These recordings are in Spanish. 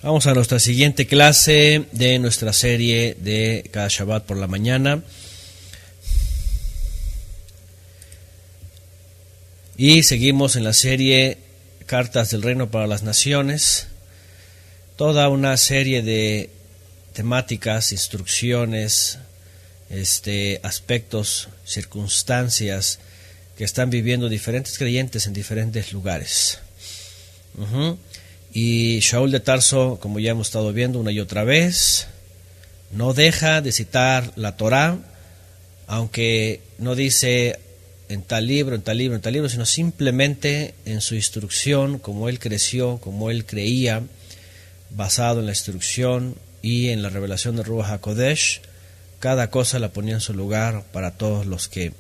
Vamos a nuestra siguiente clase de nuestra serie de cada Shabbat por la mañana. Y seguimos en la serie Cartas del Reino para las Naciones. Toda una serie de temáticas, instrucciones, aspectos, circunstancias que están viviendo diferentes creyentes en diferentes lugares. Y Shaul de Tarso, como ya hemos estado viendo una y otra vez, no deja de citar la Torá, aunque no dice en tal libro, sino simplemente en su instrucción, como él creció, como él creía, basado en la instrucción y en la revelación de Ruach HaKodesh. Cada cosa la ponía en su lugar para todos los que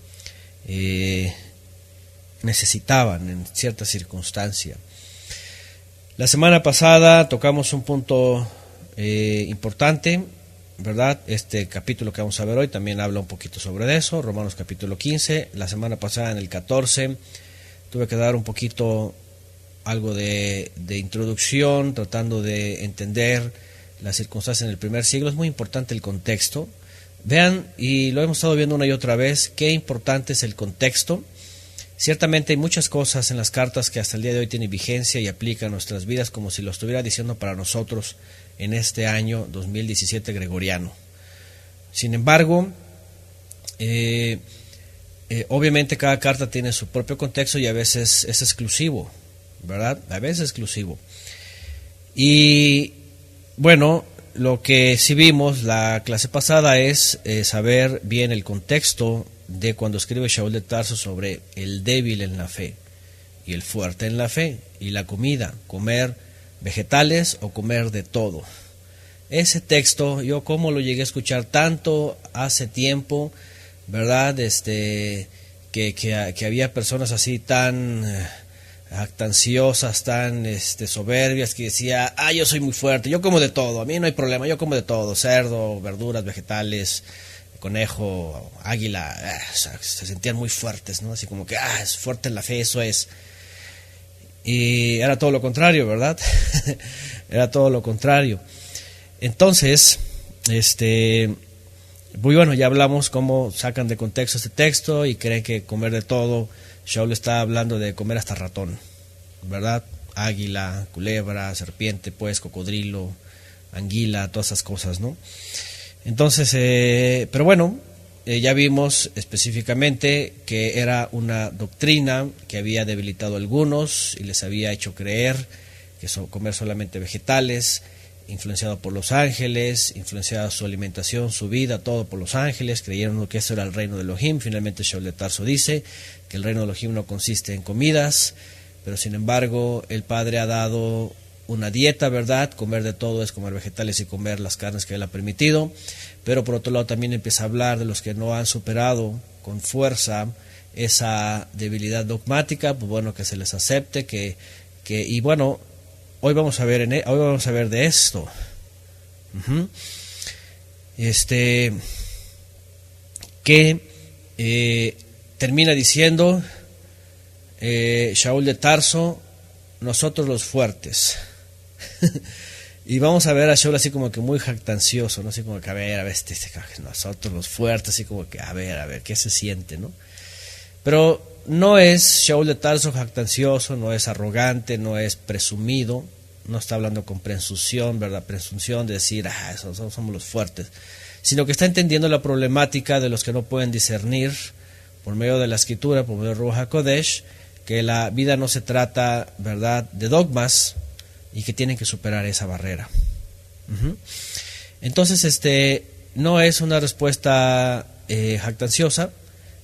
necesitaban en cierta circunstancia. La semana pasada tocamos un punto importante, ¿verdad? Este capítulo que vamos a ver hoy también habla un poquito sobre eso, Romanos capítulo 15. La semana pasada en el 14 tuve que dar un poquito algo de introducción, tratando de entender las circunstancias en el primer siglo. Es muy importante el contexto. Vean, y lo hemos estado viendo una y otra vez, qué importante es el contexto. Ciertamente hay muchas cosas en las cartas que hasta el día de hoy tienen vigencia y aplican a nuestras vidas como si lo estuviera diciendo para nosotros en este año 2017 gregoriano. Sin embargo, obviamente cada carta tiene su propio contexto y a veces es exclusivo, ¿verdad? A veces es exclusivo. Y bueno, lo que sí vimos la clase pasada es saber bien el contexto de cuando escribe Shaul de Tarso sobre el débil en la fe y el fuerte en la fe y la comida, comer vegetales o comer de todo. Ese texto, yo como lo llegué a escuchar tanto hace tiempo, ¿verdad? Que había personas así tan jactanciosas, tan soberbias, que decía, yo soy muy fuerte, yo como de todo, a mí no hay problema, yo como de todo, cerdo, verduras, vegetales, conejo, águila, se sentían muy fuertes, ¿no? Así como que, es fuerte en la fe, eso es. Y era todo lo contrario, ¿verdad? Era todo lo contrario. Entonces, muy bueno, ya hablamos cómo sacan de contexto este texto y creen que comer de todo, Shaul está hablando de comer hasta ratón, ¿verdad? Águila, culebra, serpiente, pues, cocodrilo, anguila, todas esas cosas, ¿no? Entonces, pero bueno, ya vimos específicamente que era una doctrina que había debilitado a algunos y les había hecho creer que comer solamente vegetales, influenciado por los ángeles, influenciada su alimentación, su vida, todo por los ángeles, creyeron que eso era el reino de Elohim. Finalmente Shaul de Tarso dice que el reino de Elohim no consiste en comidas, pero sin embargo el Padre ha dado una dieta, ¿verdad? Comer de todo es comer vegetales y comer las carnes que Él ha permitido, pero por otro lado también empieza a hablar de los que no han superado con fuerza esa debilidad dogmática, pues bueno, que se les acepte, y bueno, hoy vamos a ver de esto. Que termina diciendo Shaul de Tarso, nosotros los fuertes. Y vamos a ver a Shaul así como que muy jactancioso, ¿no? Así como que a ver, nosotros los fuertes, así como que a ver, ¿qué se siente, no? Pero no es Shaul de Tarso jactancioso, no es arrogante, no es presumido, no está hablando con presunción, ¿verdad? Presunción de decir, somos los fuertes, sino que está entendiendo la problemática de los que no pueden discernir por medio de la escritura, por medio de Ruach HaKodesh, que la vida no se trata, ¿verdad?, de dogmas, y que tienen que superar esa barrera. Entonces, no es una respuesta jactanciosa,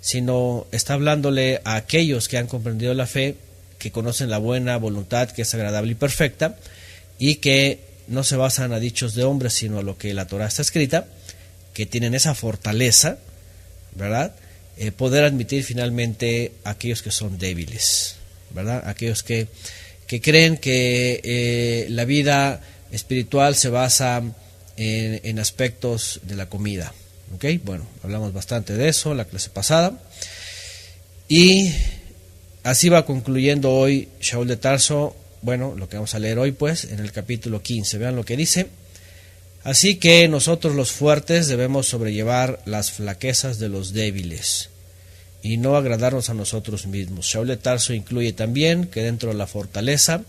sino está hablándole a aquellos que han comprendido la fe, que conocen la buena voluntad, que es agradable y perfecta, y que no se basan a dichos de hombres, sino a lo que la Torah está escrita, que tienen esa fortaleza, ¿verdad?, poder admitir finalmente a aquellos que son débiles, ¿verdad?, aquellos que creen que la vida espiritual se basa en aspectos de la comida. ¿Okay? Bueno, hablamos bastante de eso la clase pasada. Y así va concluyendo hoy Shaul de Tarso bueno, lo que vamos a leer hoy pues, en el capítulo 15. Vean lo que dice. Así que nosotros los fuertes debemos sobrellevar las flaquezas de los débiles y no agradarnos a nosotros mismos. Shaul de Tarso incluye también que dentro de la fortaleza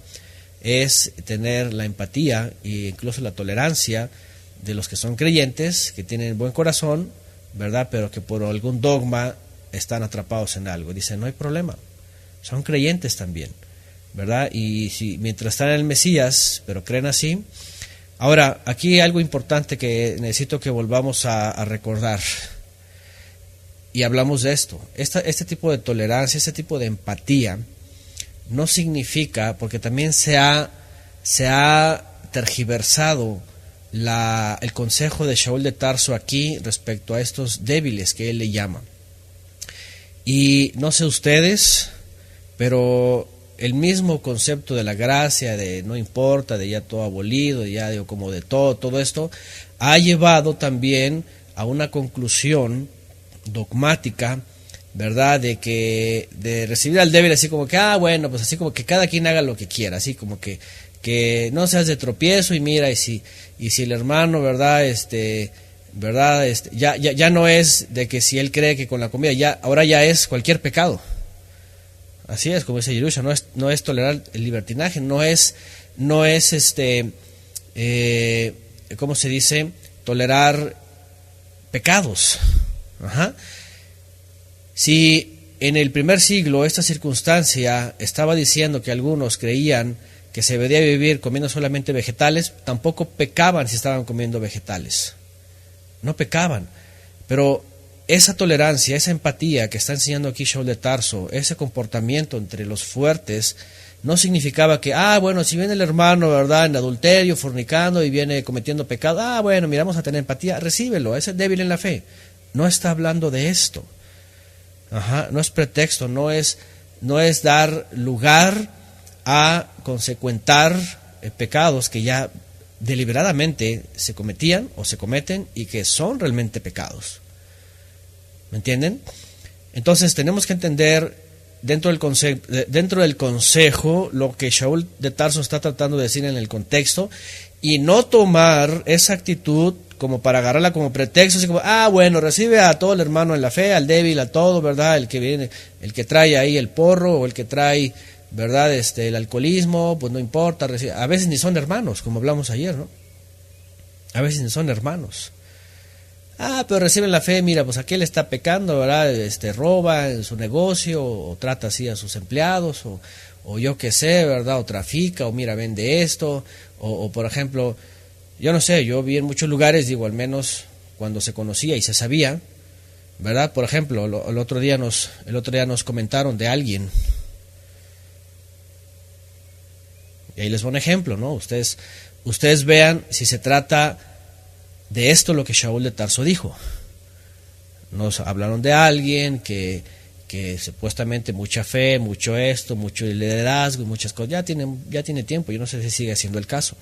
es tener la empatía e incluso la tolerancia de los que son creyentes, que tienen buen corazón, ¿verdad? Pero que por algún dogma están atrapados en algo. Dicen, no hay problema, son creyentes también, ¿verdad? Y si mientras están en el Mesías, pero creen así. Ahora, aquí hay algo importante que necesito que volvamos a recordar. Y hablamos de esto. Este tipo de tolerancia, este tipo de empatía, no significa, porque también se ha tergiversado el consejo de Shaul de Tarso aquí respecto a estos débiles que él le llama. Y no sé ustedes, pero el mismo concepto de la gracia, de no importa, de ya todo abolido, de ya digo, como de todo esto, ha llevado también a una conclusión dogmática, ¿verdad? De recibir al débil así como que, bueno, pues así como que cada quien haga lo que quiera, así como que no seas de tropiezo y mira, y si el hermano, ¿verdad? Ya no es de que si él cree que con la comida, ahora ya es cualquier pecado. Así es, como dice Yerusha, no es tolerar el libertinaje, no es ¿cómo se dice? Tolerar pecados. Ajá. Si en el primer siglo esta circunstancia estaba diciendo que algunos creían que se debería vivir comiendo solamente vegetales, tampoco pecaban si estaban comiendo vegetales. No pecaban, pero esa tolerancia, esa empatía que está enseñando aquí Shaul de Tarso, ese comportamiento entre los fuertes, no significaba que, bueno, si viene el hermano, ¿verdad?, en adulterio, fornicando y viene cometiendo pecado, bueno, miramos a tener empatía, recíbelo, es débil en la fe. No está hablando de esto. No es pretexto, no es dar lugar a consecuentar pecados que ya deliberadamente se cometían o se cometen y que son realmente pecados. ¿Me entienden? Entonces tenemos que entender dentro del consejo lo que Shaul de Tarso está tratando de decir en el contexto y no tomar esa actitud como para agarrarla como pretexto, así como, bueno, recibe a todo el hermano en la fe, al débil, a todo, ¿verdad? El que viene, el que trae ahí el porro o el que trae, ¿verdad? El alcoholismo, pues no importa, recibe. A veces ni son hermanos, como hablamos ayer, ¿no? A veces ni son hermanos. Pero reciben la fe, mira, pues aquel está pecando, ¿verdad? Roba en su negocio, o trata así a sus empleados, o yo qué sé, ¿verdad? O trafica, o mira, vende esto, o por ejemplo, yo no sé, yo vi en muchos lugares, digo, al menos cuando se conocía y se sabía, ¿verdad? Por ejemplo, el otro día nos comentaron de alguien, y ahí les voy un ejemplo, ¿no? Ustedes vean si se trata de esto lo que Shaul de Tarso dijo. Nos hablaron de alguien que supuestamente mucha fe, mucho esto, mucho liderazgo y muchas cosas. Ya tiene tiempo, yo no sé si sigue siendo el caso.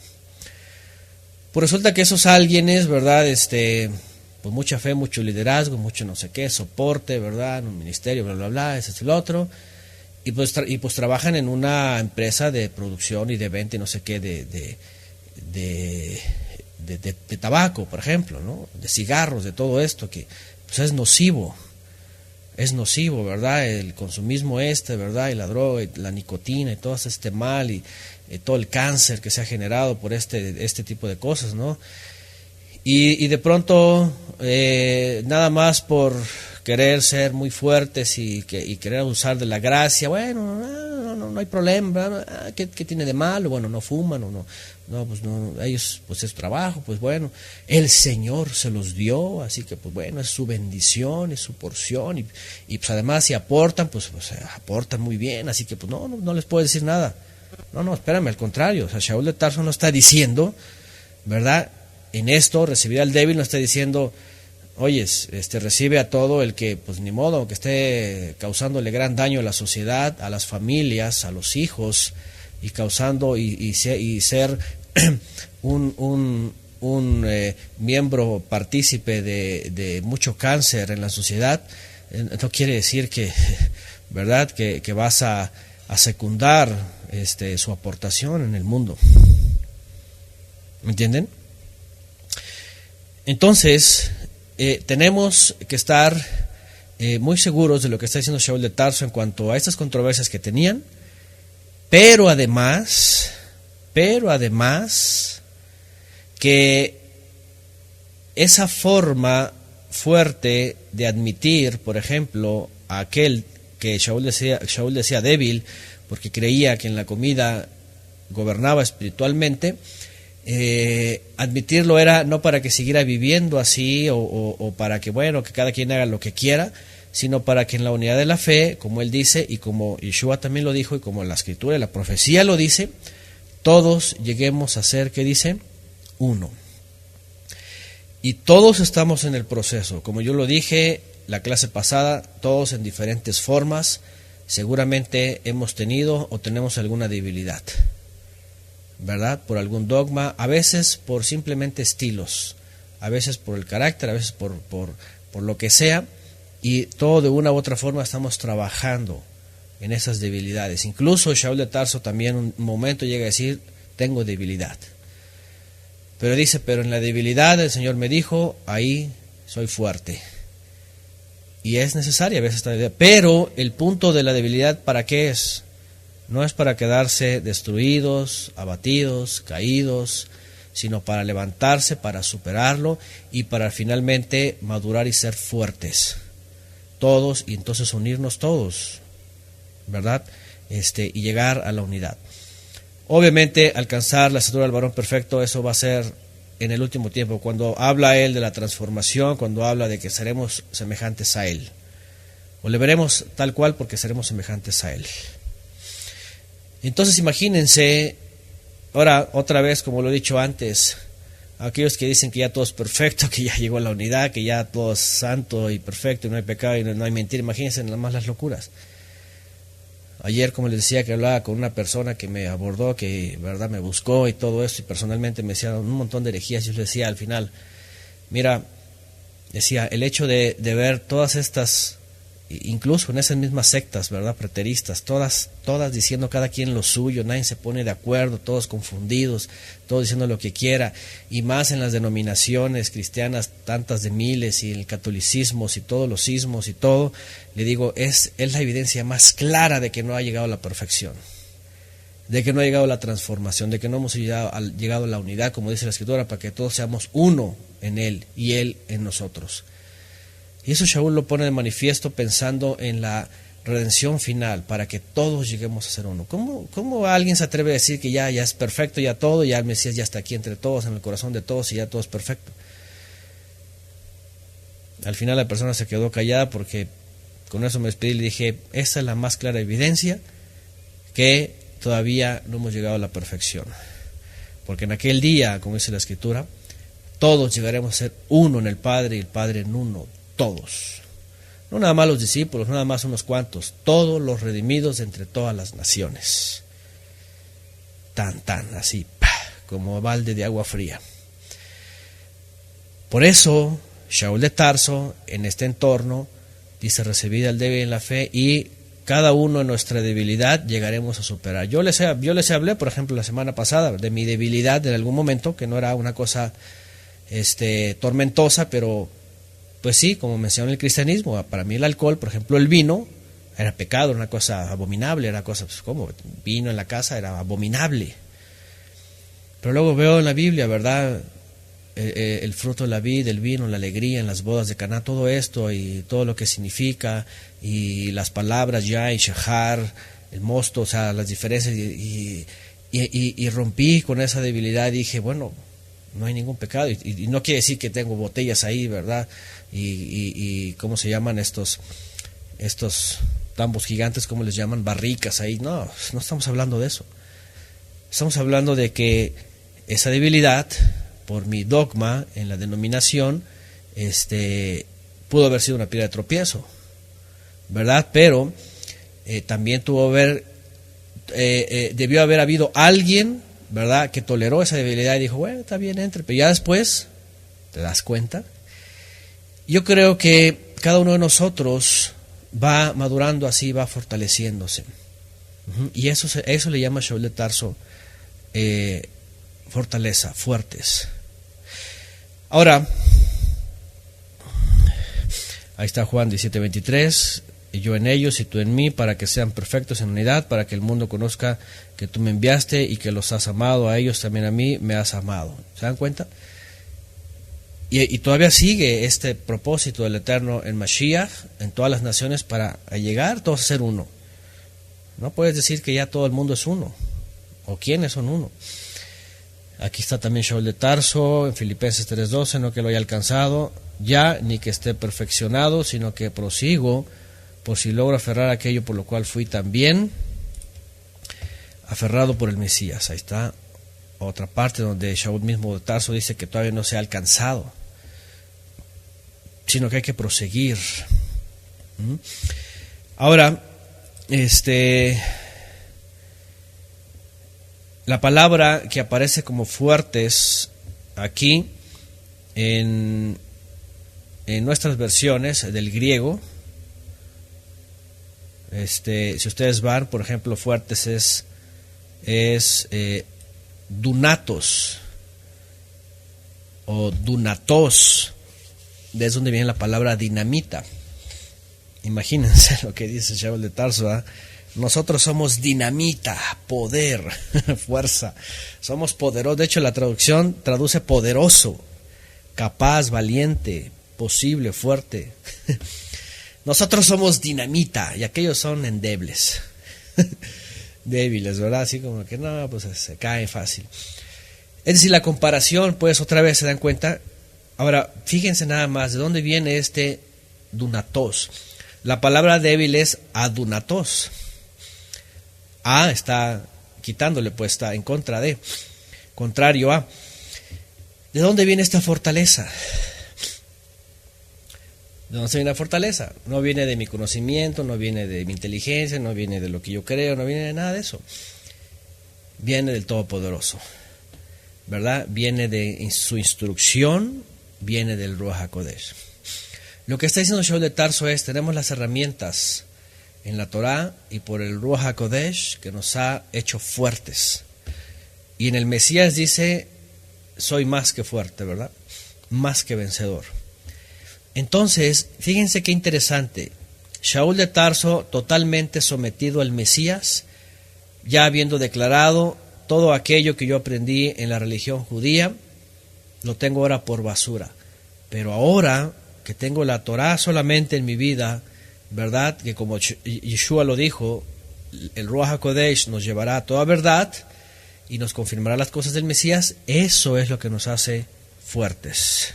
Pues resulta que esos alguienes, ¿verdad? Pues mucha fe, mucho liderazgo, mucho no sé qué, soporte, ¿verdad? En un ministerio, bla, bla, bla, ese es el otro. Y pues trabajan en una empresa de producción y de venta y no sé qué de tabaco, por ejemplo, ¿no? De cigarros, de todo esto que pues es nocivo, ¿verdad? El consumismo ¿verdad? Y la droga, y la nicotina y todo este mal y todo el cáncer que se ha generado por este tipo de cosas, ¿no? Y de pronto, nada más por querer ser muy fuertes y querer usar de la gracia, bueno, no hay problema, ¿qué tiene de malo? Bueno, no fuman o no, pues no, ellos, pues es trabajo, pues bueno, el Señor se los dio, así que pues bueno, es su bendición, es su porción, y pues además si aportan, pues aportan muy bien, así que pues no les puedo decir nada. No, espérame, al contrario, o sea, Shaul de Tarso no está diciendo, ¿verdad? En esto, recibir al débil no está diciendo, oye, recibe a todo el que, pues ni modo, que esté causándole gran daño a la sociedad, a las familias, a los hijos, y causando y ser un miembro partícipe de mucho cáncer en la sociedad. No quiere decir que, ¿verdad?, que vas a secundar su aportación en el mundo. ¿Me entienden? Entonces, tenemos que estar muy seguros de lo que está diciendo Shaul de Tarso en cuanto a estas controversias que tenían, pero además que esa forma fuerte de admitir, por ejemplo, a aquel que Shaul decía débil, porque creía que en la comida gobernaba espiritualmente, admitirlo era no para que siguiera viviendo así o para que, bueno, que cada quien haga lo que quiera, sino para que en la unidad de la fe, como él dice, y como Yeshua también lo dijo, y como la escritura y la profecía lo dice, todos lleguemos a ser, ¿qué dice? Uno. Y todos estamos en el proceso, como yo lo dije la clase pasada, todos en diferentes formas, seguramente hemos tenido o tenemos alguna debilidad, ¿verdad? Por algún dogma, a veces por simplemente estilos, a veces por el carácter, a veces por lo que sea, y todo de una u otra forma estamos trabajando en esas debilidades. Incluso Shaul de Tarso también un momento llega a decir, tengo debilidad. Pero dice, pero en la debilidad el Señor me dijo, ahí soy fuerte. Y es necesaria a veces esta debilidad. Pero el punto de la debilidad, ¿para qué es? No es para quedarse destruidos, abatidos, caídos, sino para levantarse, para superarlo y para finalmente madurar y ser fuertes. Todos, y entonces unirnos todos, ¿verdad? Y llegar a la unidad. Obviamente, alcanzar la estatura del varón perfecto, eso va a ser en el último tiempo, cuando habla él de la transformación, cuando habla de que seremos semejantes a él. O le veremos tal cual porque seremos semejantes a él. Entonces, imagínense, ahora, otra vez, como lo he dicho antes, aquellos que dicen que ya todo es perfecto, que ya llegó a la unidad, que ya todo es santo y perfecto, y no hay pecado y no hay mentira, imagínense nada más las locuras. Ayer, como les decía, que hablaba con una persona que me abordó, que verdad me buscó y todo esto, y personalmente me decía un montón de herejías. Yo le decía al final, mira, decía, el hecho de ver todas estas, incluso en esas mismas sectas, verdad, preteristas, todas diciendo cada quien lo suyo, nadie se pone de acuerdo, todos confundidos, todos diciendo lo que quiera, y más en las denominaciones cristianas, tantas de miles, y el catolicismo, y todos los sismos y todo, le digo, es la evidencia más clara de que no ha llegado a la perfección, de que no ha llegado a la transformación, de que no hemos llegado a la unidad, como dice la Escritura, para que todos seamos uno en Él y Él en nosotros. Y eso Shaul lo pone de manifiesto pensando en la redención final, para que todos lleguemos a ser uno. ¿Cómo alguien se atreve a decir que ya es perfecto, ya todo, ya el Mesías ya está aquí entre todos, en el corazón de todos, y ya todo es perfecto? Al final la persona se quedó callada, porque con eso me despedí y le dije, esta es la más clara evidencia que todavía no hemos llegado a la perfección. Porque en aquel día, como dice la Escritura, todos llegaremos a ser uno en el Padre y el Padre en uno. Todos, no nada más los discípulos, no nada más unos cuantos, todos los redimidos entre todas las naciones, tan así, como balde de agua fría. Por eso Shaul de Tarso en este entorno dice, recibid al débil en la fe, y cada uno en nuestra debilidad llegaremos a superar. Yo les hablé, por ejemplo, la semana pasada de mi debilidad en algún momento, que no era una cosa tormentosa, pero pues sí, como mencioné el cristianismo, para mí el alcohol, por ejemplo el vino, era pecado, era una cosa abominable, era cosa, pues como vino en la casa era abominable. Pero luego veo en la Biblia, ¿verdad? El fruto de la vid, el vino, la alegría en las bodas de Caná, todo esto y todo lo que significa, y las palabras ya y shahar, el mosto, o sea, las diferencias, y rompí con esa debilidad y dije, bueno, no hay ningún pecado, y no quiere decir que tengo botellas ahí, ¿verdad? Y ¿cómo se llaman estos tambos gigantes? ¿Cómo les llaman? Barricas ahí. No estamos hablando de eso. Estamos hablando de que esa debilidad, por mi dogma en la denominación, pudo haber sido una piedra de tropiezo, ¿verdad? Pero también debió haber habido alguien, ¿verdad?, que toleró esa debilidad y dijo, bueno, está bien, entre. Pero ya después te das cuenta. Yo creo que cada uno de nosotros va madurando así, va fortaleciéndose, Y eso le llama Shaul de Tarso fortaleza, fuertes. Ahora, ahí está Juan 17:23, y yo en ellos y tú en mí, para que sean perfectos en unidad, para que el mundo conozca que tú me enviaste y que los has amado a ellos, también a mí me has amado. ¿Se dan cuenta? Y todavía sigue este propósito del Eterno en Mashiach, en todas las naciones, para llegar todos a ser uno. No puedes decir que ya todo el mundo es uno, o quiénes son uno. Aquí está también Shaul de Tarso, en Filipenses 3:12, no que lo haya alcanzado ya, ni que esté perfeccionado, sino que prosigo, por si logro aferrar aquello por lo cual fui también aferrado por el Mesías. Ahí está otra parte donde Shaul mismo de Tarso dice que todavía no se ha alcanzado, sino que hay que proseguir. Ahora, la palabra que aparece como fuertes aquí en nuestras versiones del griego, si ustedes van, por ejemplo, fuertes es dunatos o dunatos, de donde viene la palabra dinamita. Imagínense lo que dice Shaul de Tarso, ¿eh? Nosotros somos dinamita, poder, fuerza, somos poderosos. De hecho, la traducción traduce poderoso, capaz, valiente, posible, fuerte. Nosotros somos dinamita y aquellos son endebles, débiles, ¿verdad? Así como que no, pues se cae fácil. Es decir, la comparación, pues otra vez se dan cuenta. Ahora, fíjense nada más, ¿de dónde viene este dunatos? La palabra débil es adunatos. A está quitándole, pues está en contra de, contrario a. ¿De dónde viene esta fortaleza? ¿De dónde viene la fortaleza? No viene de mi conocimiento, no viene de mi inteligencia, no viene de lo que yo creo, no viene de nada de eso. Viene del Todopoderoso, ¿verdad? Viene de su instrucción, viene del Ruach HaKodesh. Lo que está diciendo Shaul de Tarso es, tenemos las herramientas en la Torah y por el Ruach HaKodesh que nos ha hecho fuertes. Y en el Mesías dice, soy más que fuerte, ¿verdad? Más que vencedor. Entonces, fíjense qué interesante. Shaul de Tarso, totalmente sometido al Mesías, ya habiendo declarado todo aquello que yo aprendí en la religión judía, lo tengo ahora por basura. Pero ahora que tengo la Torah solamente en mi vida, ¿verdad? Que como Yeshua lo dijo, el Ruach HaKodesh nos llevará a toda verdad y nos confirmará las cosas del Mesías. Eso es lo que nos hace fuertes.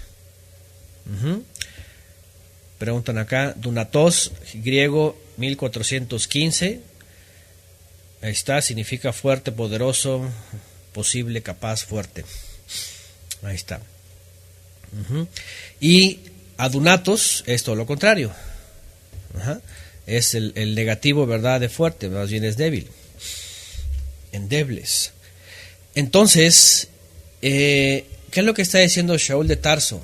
Preguntan acá, Dunatos, griego 1415. Ahí está, significa fuerte, poderoso, posible, capaz, fuerte. Ahí está. Y adunatos es todo lo contrario. Es el negativo, ¿verdad? De fuerte, más bien es débil. Endebles. Entonces, ¿qué es lo que está diciendo Shaul de Tarso?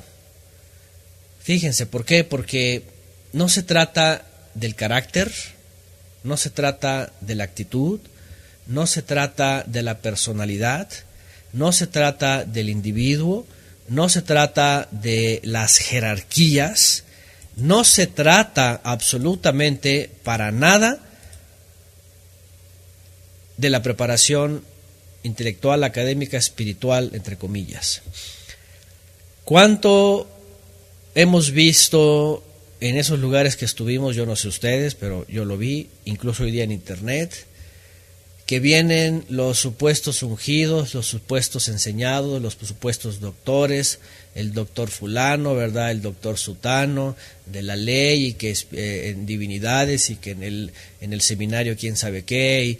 Fíjense, ¿por qué? Porque no se trata del carácter, no se trata de la actitud, no se trata de la personalidad, no se trata del individuo, no se trata de las jerarquías, no se trata absolutamente para nada de la preparación intelectual, académica, espiritual, entre comillas. ¿Cuánto hemos visto en esos lugares que estuvimos? Yo no sé ustedes, pero yo lo vi, incluso hoy día en internet, que vienen los supuestos ungidos, los supuestos enseñados, los supuestos doctores, el doctor fulano, ¿verdad? El doctor sutano de la ley, y que en divinidades, y que en el seminario quién sabe qué,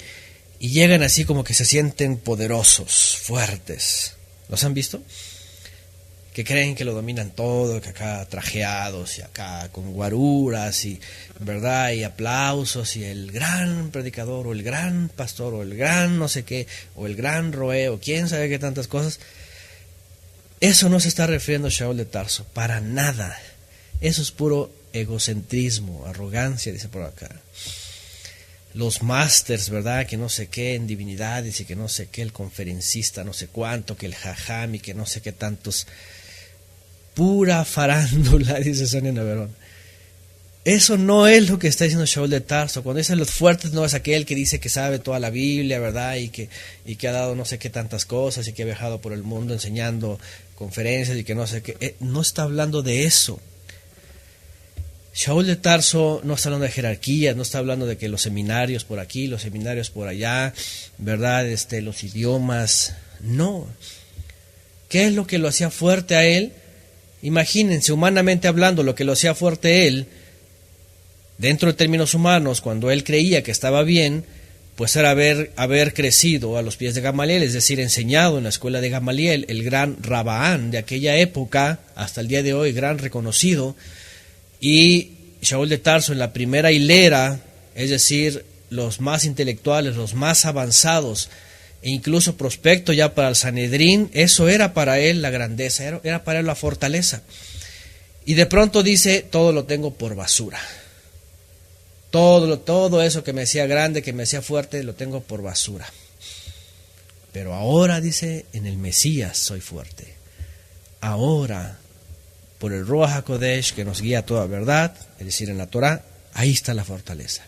y llegan así como que se sienten poderosos, fuertes. ¿Los han visto? Que creen que lo dominan todo, que acá trajeados y acá con guaruras y, ¿verdad? Y aplausos, y el gran predicador o el gran pastor o el gran no sé qué o el gran roé o quién sabe qué tantas cosas. Eso no se está refiriendo a Shaul de Tarso, para nada. Eso es puro egocentrismo, arrogancia, dice por acá. los másters, ¿verdad? Que no sé qué en divinidades y que no sé qué el conferencista, no sé cuánto, que el jajam y que no sé qué tantos. Pura farándula, dice Sonia Navarón. Eso no es lo que está diciendo Shaul de Tarso. Cuando dicen los fuertes, no es aquel que dice que sabe toda la Biblia, ¿verdad? Y que ha dado no sé qué tantas cosas y que ha viajado por el mundo enseñando conferencias y que no sé qué. No está hablando de eso. Shaul de Tarso no está hablando de jerarquías, no está hablando de que los seminarios por aquí, los seminarios por allá, ¿verdad? Los idiomas. No. ¿Qué es lo que lo hacía fuerte a él? Imagínense, humanamente hablando, lo que lo hacía fuerte a él, dentro de términos humanos, cuando él creía que estaba bien, pues era haber crecido a los pies de Gamaliel, es decir, enseñado en la escuela de Gamaliel, el gran Rabaán de aquella época, hasta el día de hoy, gran reconocido. Y Shaul de Tarso en la primera hilera, es decir, los más intelectuales, los más avanzados, e incluso prospecto ya para el Sanedrín, eso era para él la grandeza, era para él la fortaleza. Y de pronto dice, todo lo tengo por basura. Todo eso que me hacía grande, que me hacía fuerte, lo tengo por basura. Pero ahora, dice, en el Mesías soy fuerte. Ahora, por el Ruach HaKodesh que nos guía a toda verdad, es decir, en la Torah, ahí está la fortaleza.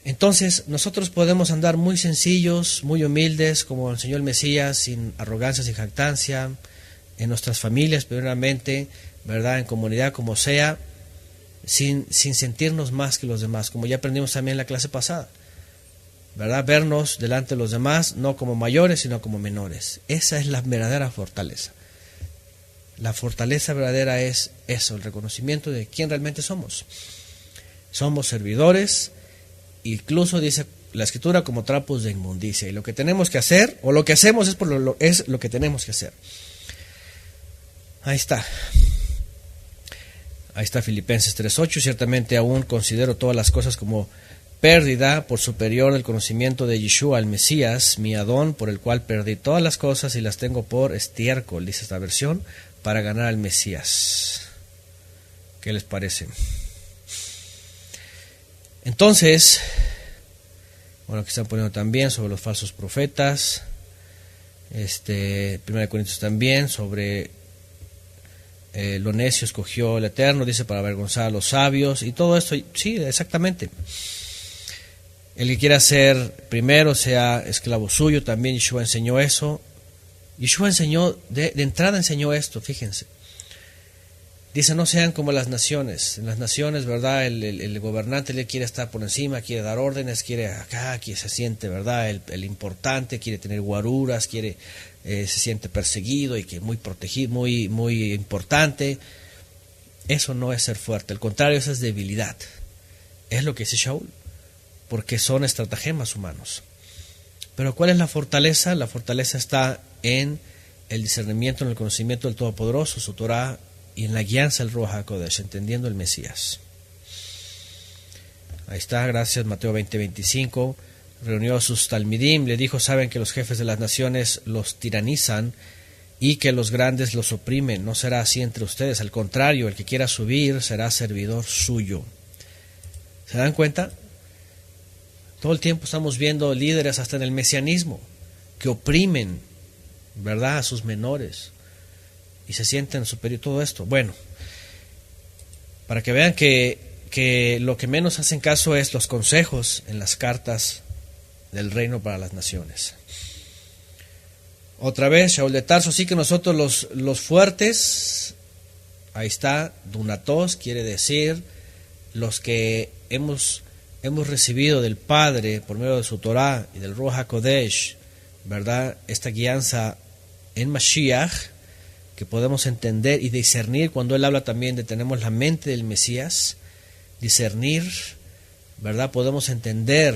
Entonces, nosotros podemos andar muy sencillos, muy humildes, como enseñó el Mesías, sin arrogancia, sin jactancia, en nuestras familias, primeramente, ¿verdad? En comunidad, como sea, sin sentirnos más que los demás, como ya aprendimos también en la clase pasada, ¿verdad? Vernos delante de los demás, no como mayores, sino como menores. Esa es la verdadera fortaleza. La fortaleza verdadera es eso, el reconocimiento de quién realmente somos. Somos servidores, incluso dice la Escritura, como trapos de inmundicia. Y lo que tenemos que hacer, o lo que hacemos es lo que tenemos que hacer. Ahí está. Ahí está Filipenses 3:8. Ciertamente aún considero todas las cosas como pérdida por superior el conocimiento de Yeshua, el Mesías, mi Adón, por el cual perdí todas las cosas y las tengo por estiércol, dice esta versión, para ganar al Mesías. ¿Qué les parece? Entonces, bueno, que están poniendo también sobre los falsos profetas, 1 Corintios también, sobre lo necio escogió el Eterno, dice, para avergonzar a los sabios, y todo esto, sí, exactamente. El que quiera ser primero, sea esclavo suyo, también Yeshua enseñó eso. Yeshua enseñó, de entrada enseñó esto, fíjense. Dice, no sean como las naciones. En las naciones, ¿verdad? El gobernante le quiere estar por encima, quiere dar órdenes, quiere acá, que se siente, ¿verdad? El importante quiere tener guaruras, se siente perseguido y que muy protegido, muy importante. Eso no es ser fuerte, al contrario, eso es debilidad. Es lo que dice Shaul, porque son estratagemas humanos. Pero ¿cuál es la fortaleza? La fortaleza está en el discernimiento, en el conocimiento del Todopoderoso, su Torah, y en la guianza del Ruach HaKodesh, entendiendo el Mesías. Ahí está, gracias, Mateo 20:25. Reunió a sus talmidim, le dijo, saben que los jefes de las naciones los tiranizan y que los grandes los oprimen. No será así entre ustedes, al contrario, el que quiera subir será servidor suyo. ¿Se dan cuenta? Todo el tiempo estamos viendo líderes hasta en el mesianismo que oprimen, ¿verdad?, a sus menores y se sienten superior, todo esto. Bueno, para que vean que lo que menos hacen caso es los consejos en las cartas del reino para las naciones. Otra vez, Shaul de Tarso, sí que nosotros los fuertes, ahí está, dunatos, quiere decir los que hemos recibido del Padre por medio de su Torah y del Ruach HaKodesh, ¿verdad? Esta guianza en Mashiach, que podemos entender y discernir cuando él habla también de tenemos la mente del Mesías, discernir, ¿verdad? Podemos entender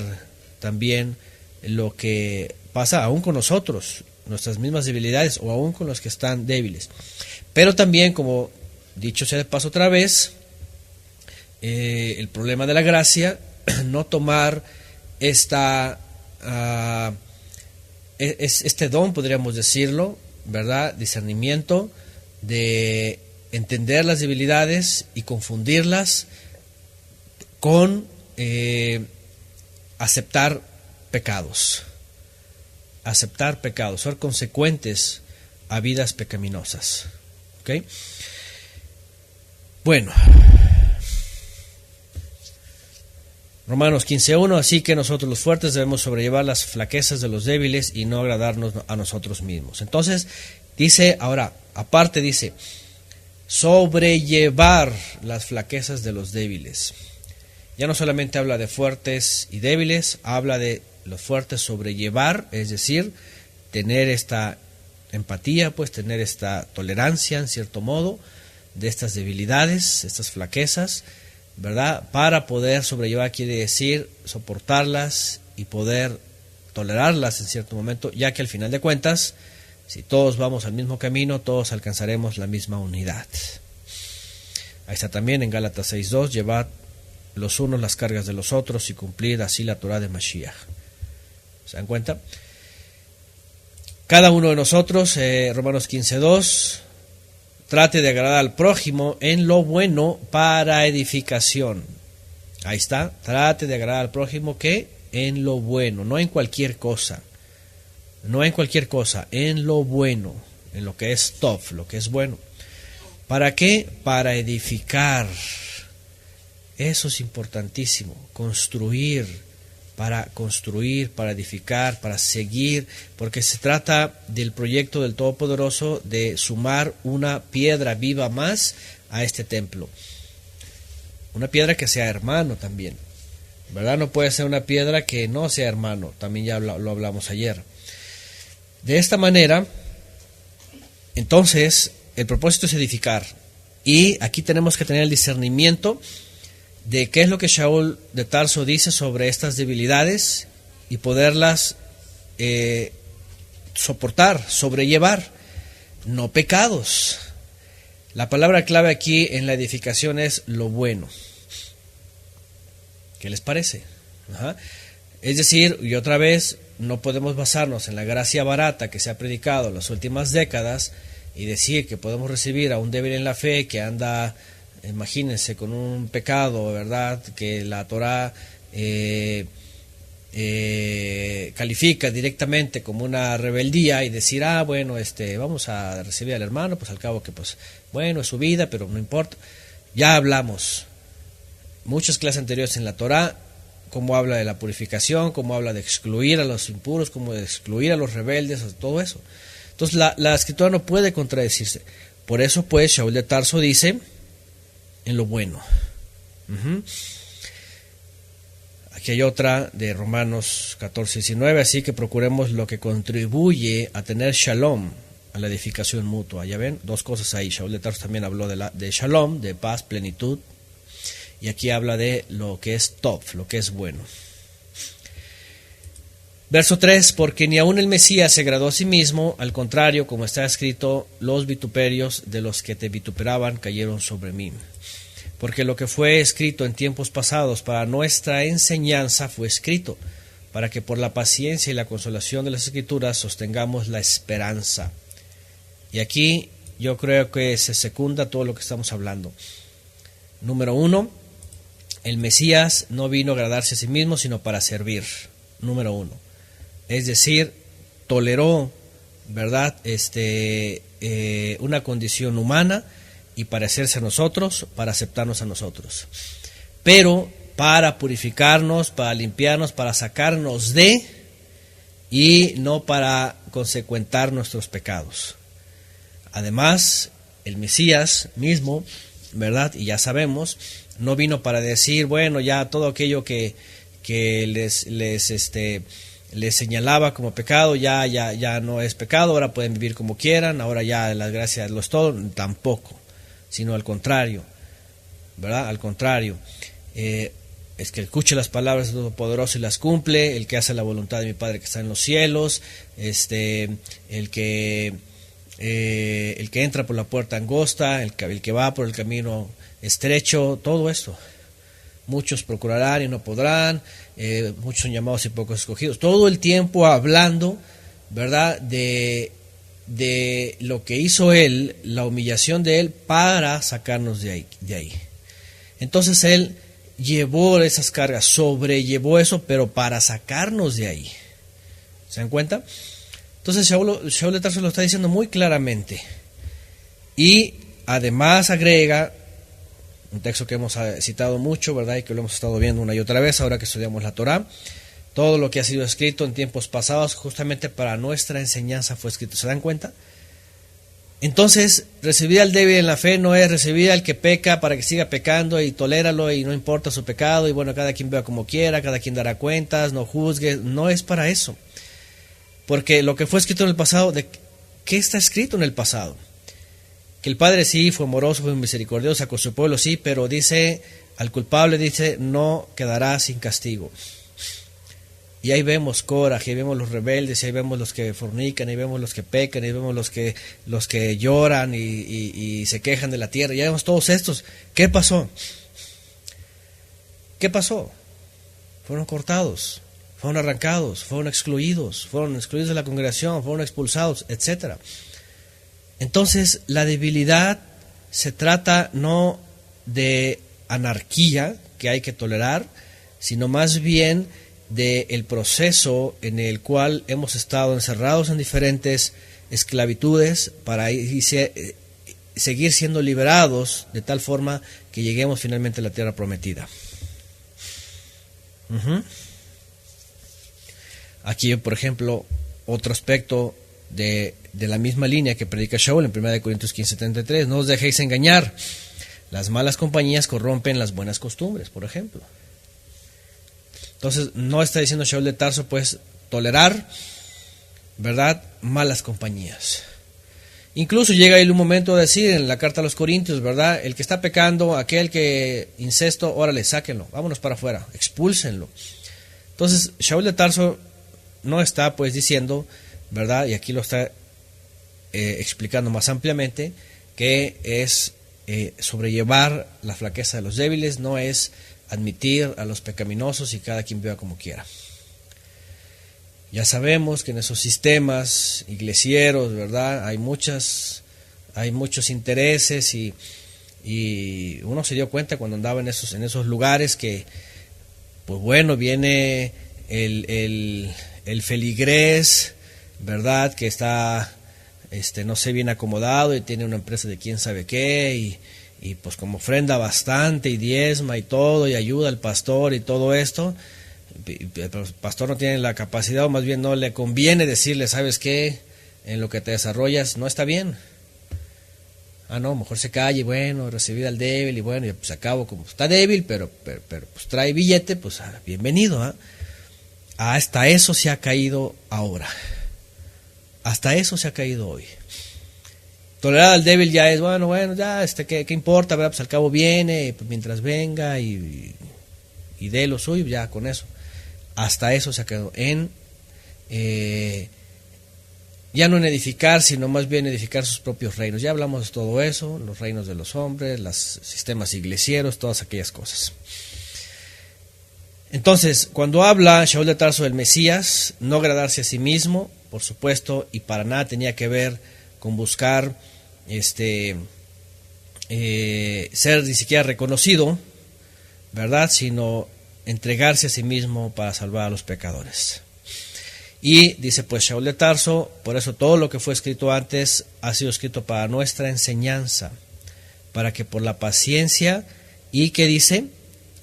también lo que pasa aún con nosotros, nuestras mismas debilidades o aún con los que están débiles. Pero también, como dicho sea de paso otra vez, el problema de la gracia, no tomar este don, podríamos decirlo, ¿verdad? Discernimiento de entender las debilidades y confundirlas con aceptar pecados, ser consecuentes a vidas pecaminosas. ¿Ok? Bueno, Romanos 15:1, así que nosotros los fuertes debemos sobrellevar las flaquezas de los débiles y no agradarnos a nosotros mismos. Entonces, dice, ahora, aparte dice, sobrellevar las flaquezas de los débiles. Ya no solamente habla de fuertes y débiles, habla de los fuertes sobrellevar, es decir, tener esta empatía, pues tener esta tolerancia en cierto modo de estas debilidades, estas flaquezas, ¿verdad? Para poder sobrellevar quiere decir soportarlas y poder tolerarlas en cierto momento, ya que al final de cuentas, si todos vamos al mismo camino, todos alcanzaremos la misma unidad. Ahí está también en Gálatas 6:2, llevad los unos las cargas de los otros y cumplid así la Torá de Mashiach. ¿Se dan cuenta? Cada uno de nosotros, Romanos 15:2, trate de agradar al prójimo en lo bueno para edificación. Ahí está, trate de agradar al prójimo que en lo bueno, no en cualquier cosa. No en cualquier cosa, en lo bueno, en lo que es top, lo que es bueno. ¿Para qué? Para edificar. Eso es importantísimo, construir, para edificar, para seguir, porque se trata del proyecto del Todopoderoso de sumar una piedra viva más a este templo. Una piedra que sea hermano también, ¿verdad? No puede ser una piedra que no sea hermano, también ya lo hablamos ayer. De esta manera, entonces, el propósito es edificar, y aquí tenemos que tener el discernimiento de qué es lo que Shaul de Tarso dice sobre estas debilidades y poderlas soportar, sobrellevar, no pecados. La palabra clave aquí en la edificación es lo bueno. ¿Qué les parece? Ajá. Es decir, y otra vez, no podemos basarnos en la gracia barata que se ha predicado en las últimas décadas y decir que podemos recibir a un débil en la fe que anda, imagínense, con un pecado, ¿verdad?, que la Torá califica directamente como una rebeldía, y decir, bueno, vamos a recibir al hermano, pues al cabo que, pues, bueno, es su vida, pero no importa. Ya hablamos muchas clases anteriores en la Torá, cómo habla de la purificación, cómo habla de excluir a los impuros, cómo de excluir a los rebeldes, todo eso. Entonces la escritura no puede contradecirse. Por eso, pues, Shaul de Tarso dice, en lo bueno. Aquí hay otra de Romanos 14:19, así que procuremos lo que contribuye a tener shalom, a la edificación mutua. Ya ven, dos cosas ahí. Shaul de Tarso también habló de shalom, de paz, plenitud, y aquí habla de lo que es top, lo que es bueno. Verso 3, porque ni aun el Mesías se agradó a sí mismo, al contrario, como está escrito, los vituperios de los que te vituperaban cayeron sobre mí. Porque lo que fue escrito en tiempos pasados para nuestra enseñanza fue escrito, para que por la paciencia y la consolación de las Escrituras sostengamos la esperanza. Y aquí yo creo que se secunda todo lo que estamos hablando. Número 1, el Mesías no vino a agradarse a sí mismo, sino para servir. Número 1. Es decir, toleró, ¿verdad?, una condición humana y parecerse a nosotros, para aceptarnos a nosotros. Pero para purificarnos, para limpiarnos, para sacarnos de, y no para consecuentar nuestros pecados. Además, el Mesías mismo, ¿verdad?, y ya sabemos, no vino para decir, bueno, ya todo aquello que les señalaba como pecado, ya no es pecado, ahora pueden vivir como quieran, ahora ya la gracia lo es todo. Tampoco, sino al contrario, ¿verdad? Al contrario, es que escuche las palabras del Todopoderoso y las cumple, el que hace la voluntad de mi Padre que está en los cielos, el que entra por la puerta angosta, el que va por el camino estrecho, todo esto. Muchos procurarán y no podrán, muchos son llamados y pocos escogidos. Todo el tiempo hablando, ¿verdad?, de lo que hizo Él, la humillación de Él para sacarnos de ahí. Entonces Él llevó esas cargas, sobrellevó eso, pero para sacarnos de ahí. ¿Se dan cuenta? Entonces Shaul de Tarso lo está diciendo muy claramente. Y además agrega un texto que hemos citado mucho, ¿verdad? Y que lo hemos estado viendo una y otra vez ahora que estudiamos la Torá. Todo lo que ha sido escrito en tiempos pasados, justamente para nuestra enseñanza fue escrito. ¿Se dan cuenta? Entonces, recibir al débil en la fe no es recibir al que peca para que siga pecando y toléralo y no importa su pecado y bueno, cada quien vea como quiera, cada quien dará cuentas, no juzgue. No es para eso. Porque lo que fue escrito en el pasado, ¿qué está escrito en el pasado? Que el Padre sí fue amoroso, fue misericordioso con su pueblo, sí, pero dice, al culpable dice, no quedará sin castigo. Y ahí vemos coraje, ahí vemos los rebeldes, ahí vemos los que fornican, ahí vemos los que pecan, ahí vemos los que lloran y se quejan de la tierra, ya vemos todos estos. ¿Qué pasó? ¿Qué pasó? Fueron cortados, fueron arrancados, fueron excluidos de la congregación, fueron expulsados, etcétera. Entonces, la debilidad se trata no de anarquía que hay que tolerar, sino más bien del proceso en el cual hemos estado encerrados en diferentes esclavitudes para seguir siendo liberados de tal forma que lleguemos finalmente a la tierra prometida. Aquí, por ejemplo, otro aspecto de la misma línea que predica Shaul en 1 Corintios 15:73, no os dejéis engañar, las malas compañías corrompen las buenas costumbres, por ejemplo. Entonces, no está diciendo Shaul de Tarso, pues, tolerar, ¿verdad?, malas compañías. Incluso llega ahí un momento de decir en la carta a los Corintios, ¿verdad?, el que está pecando, aquel que incesto, órale, sáquenlo, vámonos para afuera, expúlsenlo. Entonces, Shaul de Tarso no está, pues, diciendo, ¿verdad?, y aquí lo está explicando más ampliamente, que es sobrellevar la flaqueza de los débiles, no es admitir a los pecaminosos y cada quien viva como quiera. Ya sabemos que en esos sistemas iglesieros, ¿verdad?, hay muchos intereses y uno se dio cuenta cuando andaba en esos lugares que, pues bueno, viene el feligrés, ¿verdad?, que está, no sé, bien acomodado y tiene una empresa de quién sabe qué y pues como ofrenda bastante y diezma y todo y ayuda al pastor y todo esto, pero el pastor no tiene la capacidad o más bien no le conviene decirle, ¿sabes qué? En lo que te desarrollas no está bien. No, mejor se calle, bueno, recibir al débil y bueno, y pues acabo como está débil, pero pues trae billete, pues bienvenido. Hasta eso se ha caído ahora. Hasta eso se ha caído hoy. Tolerar al débil ya es, bueno, ya, ¿qué importa? ¿Verdad? Pues al cabo viene, pues mientras venga y dé lo suyo, ya con eso. Hasta eso se ha quedado ya no en edificar, sino más bien edificar sus propios reinos. Ya hablamos de todo eso, los reinos de los hombres, los sistemas iglesieros, todas aquellas cosas. Entonces, cuando habla Shaul de Tarso del Mesías, no agradarse a sí mismo, por supuesto, y para nada tenía que ver con buscar ser ni siquiera reconocido, ¿verdad?, sino entregarse a sí mismo para salvar a los pecadores. Y dice pues Shaul de Tarso, por eso todo lo que fue escrito antes ha sido escrito para nuestra enseñanza, para que por la paciencia y, ¿qué dice?,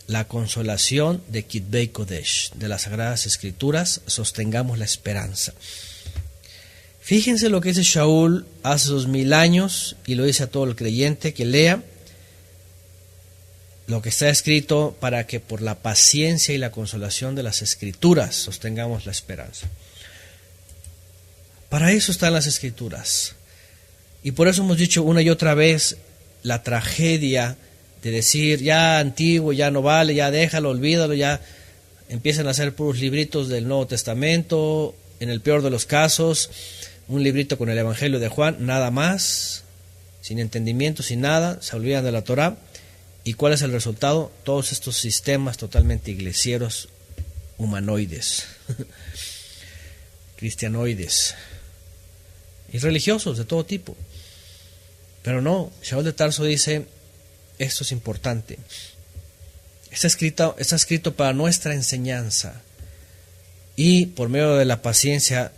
la consolación de Kitbei Kodesh, de las Sagradas Escrituras, sostengamos la esperanza. Fíjense lo que dice Shaul hace 2000 años y lo dice a todo el creyente que lea lo que está escrito para que por la paciencia y la consolación de las Escrituras sostengamos la esperanza. Para eso están las Escrituras. Y por eso hemos dicho una y otra vez la tragedia de decir ya antiguo, ya no vale, ya déjalo, olvídalo, ya empiezan a hacer puros libritos del Nuevo Testamento, en el peor de los casos, un librito con el Evangelio de Juan, nada más, sin entendimiento, sin nada, se olvidan de la Torá. ¿Y cuál es el resultado? Todos estos sistemas totalmente iglesieros, humanoides, cristianoides y religiosos de todo tipo. Pero no, Shaul de Tarso dice, esto es importante. Está escrito para nuestra enseñanza y por medio de la paciencia,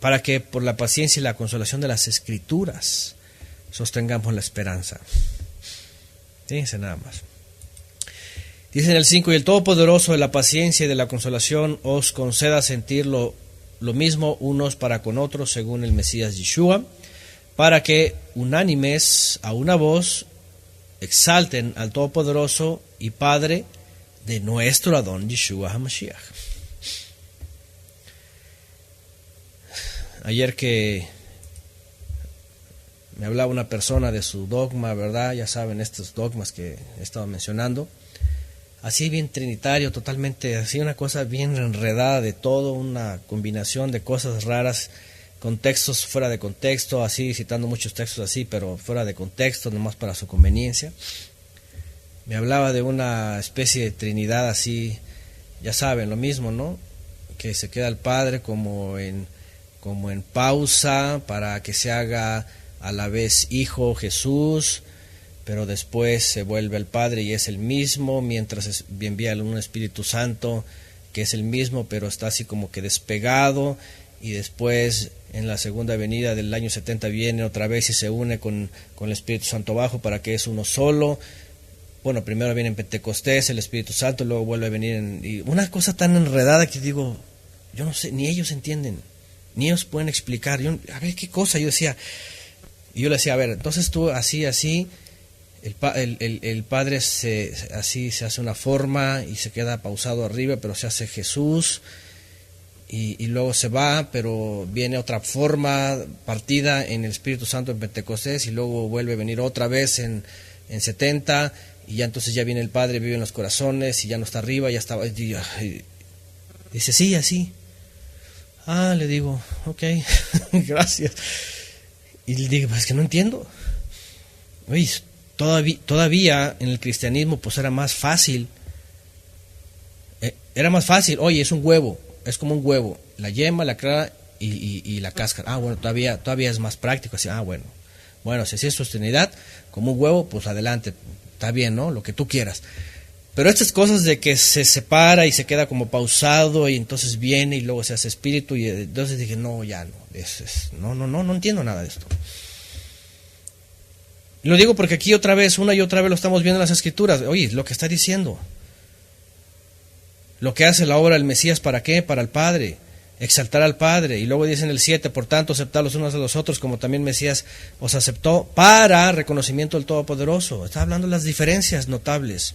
para que por la paciencia y la consolación de las Escrituras sostengamos la esperanza. Fíjense nada más. Dice en el 5, y el Todopoderoso de la paciencia y de la consolación os conceda sentir lo mismo unos para con otros según el Mesías Yeshua, para que unánimes a una voz exalten al Todopoderoso y Padre de nuestro Adón Yeshua HaMashiach. Ayer que me hablaba una persona de su dogma, ¿verdad? Ya saben, estos dogmas que he estado mencionando. Así bien trinitario, totalmente, así una cosa bien enredada de todo, una combinación de cosas raras, contextos fuera de contexto, así citando muchos textos así, pero fuera de contexto, nomás para su conveniencia. Me hablaba de una especie de trinidad así, ya saben, lo mismo, ¿no? Que se queda el Padre como en pausa para que se haga a la vez Hijo Jesús, pero después se vuelve al Padre y es el mismo, mientras envía un Espíritu Santo que es el mismo, pero está así como que despegado, y después en la segunda venida del año 70 viene otra vez y se une con el Espíritu Santo bajo para que es uno solo. Bueno, primero viene en Pentecostés el Espíritu Santo, luego vuelve a venir y una cosa tan enredada que digo, yo no sé, ni ellos entienden, ni ellos pueden explicar. A ver, ¿qué cosa? Yo le decía, a ver, entonces tú así, el Padre así se hace una forma y se queda pausado arriba, pero se hace Jesús, y luego se va, pero viene otra forma partida en el Espíritu Santo en Pentecostés, y luego vuelve a venir otra vez en 70, y ya entonces ya viene el Padre, vive en los corazones, y ya no está arriba, ya está. Y dice, sí, así. Le digo, ok, gracias. Y le digo, pues es que no entiendo. Oye, todavía en el cristianismo pues era más fácil. Oye, es un huevo, es como un huevo, la yema, la clara y la cáscara. Bueno, todavía es más práctico, así, bueno, si así es sostenidad, como un huevo, pues adelante, está bien, ¿no? Lo que tú quieras. Pero estas cosas de que se separa y se queda como pausado y entonces viene y luego se hace espíritu, y entonces dije, no entiendo nada de esto. Y lo digo porque aquí una y otra vez lo estamos viendo en las Escrituras. Oye, lo que está diciendo, lo que hace la obra del Mesías, ¿para qué? Para el Padre, exaltar al Padre. Y luego dice en el 7, por tanto, aceptar los unos a los otros, como también Mesías os aceptó, para reconocimiento del Todopoderoso. Está hablando de las diferencias notables.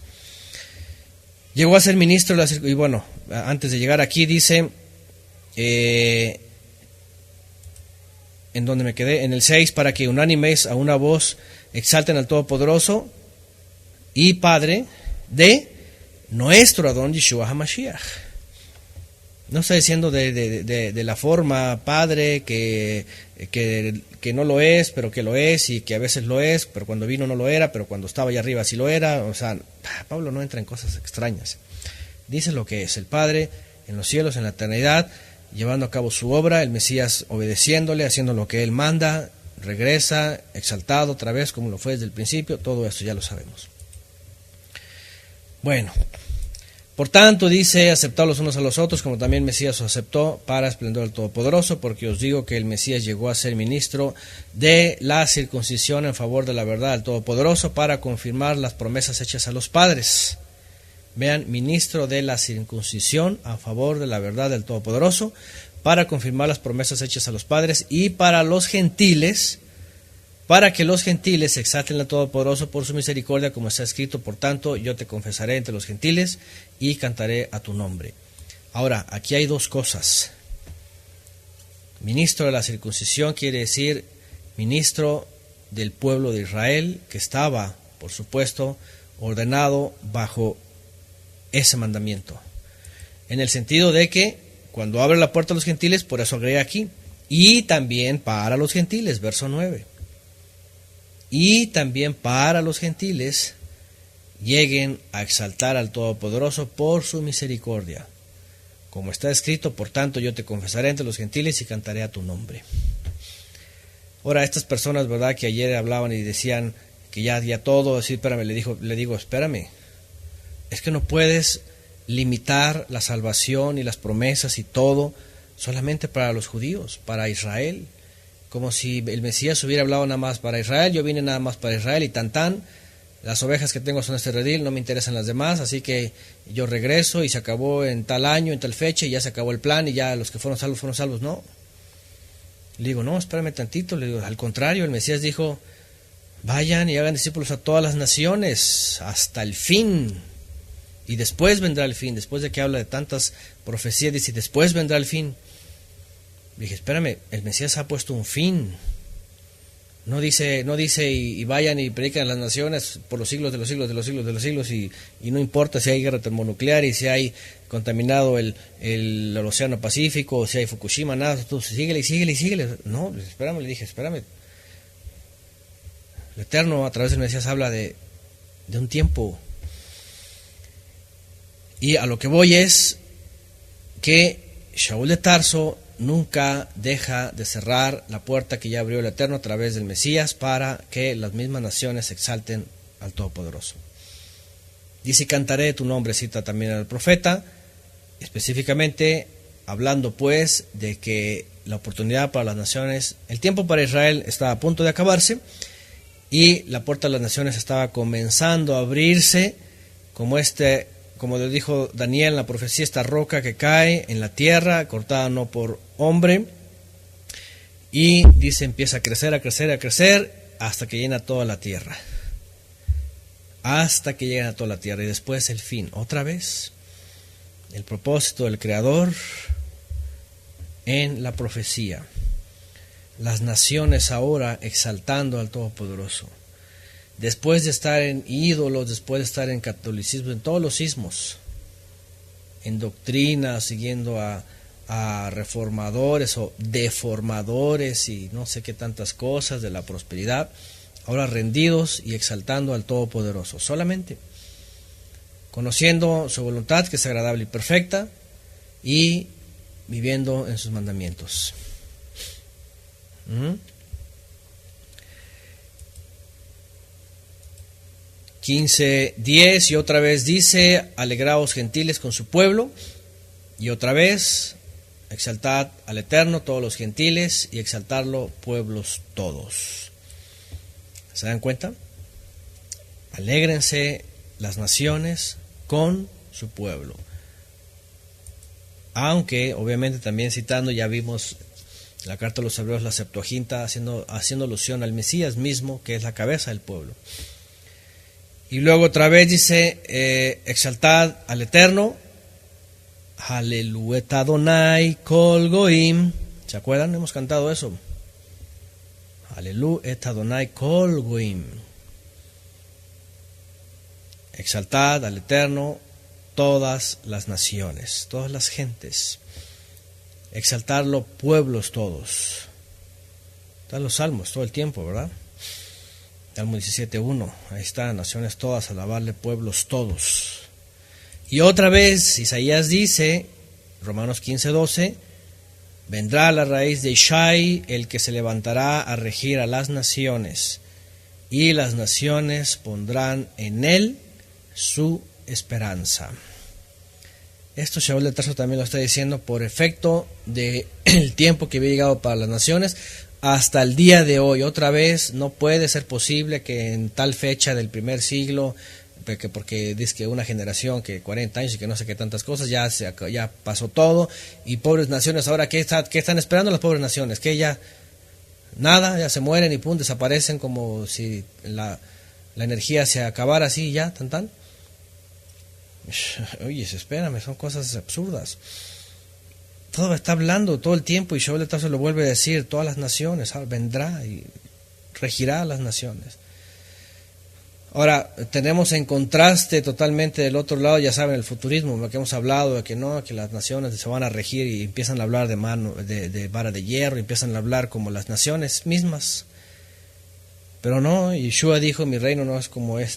Llegó a ser ministro de la... Y bueno, antes de llegar aquí dice, en donde me quedé, en el 6, para que unánimes a una voz exalten al Todopoderoso y Padre de nuestro Adón Yeshua HaMashiach. No está diciendo de la forma Padre que no lo es, pero que lo es, y que a veces lo es, pero cuando vino no lo era, pero cuando estaba allá arriba sí lo era. O sea, Pablo no entra en cosas extrañas. Dice lo que es el Padre en los cielos, en la eternidad, llevando a cabo su obra, el Mesías obedeciéndole, haciendo lo que él manda, regresa exaltado otra vez como lo fue desde el principio. Todo esto ya lo sabemos. Bueno, por tanto dice, aceptad los unos a los otros, como también Mesías os aceptó, para esplendor del Todopoderoso, porque os digo que el Mesías llegó a ser ministro de la circuncisión en favor de la verdad del Todopoderoso, para confirmar las promesas hechas a los padres. Vean, ministro de la circuncisión a favor de la verdad del Todopoderoso, para confirmar las promesas hechas a los padres, y para los gentiles, para que los gentiles exalten al Todopoderoso por su misericordia, como está escrito, por tanto, yo te confesaré entre los gentiles y cantaré a tu nombre. Ahora, aquí hay dos cosas. Ministro de la circuncisión quiere decir ministro del pueblo de Israel, que estaba, por supuesto, ordenado bajo ese mandamiento. En el sentido de que cuando abre la puerta a los gentiles, por eso agrega aquí, y también para los gentiles, verso 9. Y también para los gentiles lleguen a exaltar al Todopoderoso por su misericordia. Como está escrito, por tanto yo te confesaré entre los gentiles y cantaré a tu nombre. Ahora, estas personas, ¿verdad?, que ayer hablaban y decían que ya todo, así, espérame, le digo, espérame. es que no puedes limitar la salvación y las promesas y todo solamente para los judíos, para Israel, como si el Mesías hubiera hablado nada más para Israel. Yo vine nada más para Israel y tan, las ovejas que tengo son este redil, no me interesan las demás, así que yo regreso y se acabó en tal año, en tal fecha, y ya se acabó el plan y ya los que fueron salvos, no. Le digo, no, espérame tantito, le digo, al contrario, el Mesías dijo, vayan y hagan discípulos a todas las naciones, hasta el fin, y después vendrá el fin. Después de que habla de tantas profecías, dice, después vendrá el fin. Le dije, espérame, el Mesías ha puesto un fin. No dice y vayan y predican a las naciones por los siglos de los siglos, y no importa si hay guerra termonuclear y si hay contaminado el océano Pacífico, o si hay Fukushima, nada, tú síguele. No, espérame, le dije, espérame. El Eterno a través del Mesías habla de un tiempo. Y a lo que voy es que Shaul de Tarso nunca deja de cerrar la puerta que ya abrió el Eterno a través del Mesías para que las mismas naciones exalten al Todopoderoso. Dice, cantaré tu nombre, cita también al profeta, específicamente hablando pues de que la oportunidad para las naciones, el tiempo para Israel estaba a punto de acabarse y la puerta de las naciones estaba comenzando a abrirse, como le dijo Daniel en la profecía, esta roca que cae en la tierra, cortada no por hombre, y dice, empieza a crecer, hasta que llena toda la tierra. Hasta que llena toda la tierra, y después el fin, otra vez, el propósito del Creador en la profecía. Las naciones ahora exaltando al Todopoderoso. Después de estar en ídolos, después de estar en catolicismo, en todos los ismos, en doctrina, siguiendo a reformadores o deformadores y no sé qué tantas cosas de la prosperidad, ahora rendidos y exaltando al Todopoderoso, solamente conociendo su voluntad que es agradable y perfecta y viviendo en sus mandamientos. 15:10, y otra vez dice, alegraos gentiles con su pueblo, y otra vez, exaltad al Eterno todos los gentiles, y exaltarlo pueblos todos. ¿Se dan cuenta? Alégrense las naciones con su pueblo. Aunque, obviamente, también citando, ya vimos la carta de los Hebreos, la Septuaginta, haciendo alusión al Mesías mismo, que es la cabeza del pueblo. Y luego otra vez dice, exaltad al Eterno, Aleluya Adonai Kol Goim. ¿Se acuerdan? Hemos cantado eso. Aleluya Adonai Kol Goim. Exaltad al Eterno todas las naciones, todas las gentes. Exaltarlo pueblos todos. Están los salmos todo el tiempo, ¿verdad? Salmo 17:1, ahí está, naciones todas, alabarle pueblos todos. Y otra vez Isaías dice, Romanos 15:12, vendrá a la raíz de Ishai el que se levantará a regir a las naciones, y las naciones pondrán en él su esperanza. Esto Shaul de Tarso también lo está diciendo por efecto del tiempo que había llegado para las naciones. Hasta el día de hoy, otra vez, no puede ser posible que en tal fecha del primer siglo, porque dice que una generación, que 40 años y que no sé qué tantas cosas, ya pasó todo, y pobres naciones, ahora, ¿qué están esperando las pobres naciones? Que ya nada, ya se mueren y pum, desaparecen como si la energía se acabara así, ya, tan. Oye, espérame, son cosas absurdas. Todo está hablando todo el tiempo, y Shaul de Tarso lo vuelve a decir, todas las naciones, vendrá y regirá a las naciones. Ahora, tenemos en contraste totalmente del otro lado, ya saben, el futurismo, lo que hemos hablado, de que no, que las naciones se van a regir y empiezan a hablar de vara de hierro, y empiezan a hablar como las naciones mismas. Pero no, Yeshua dijo, mi reino no es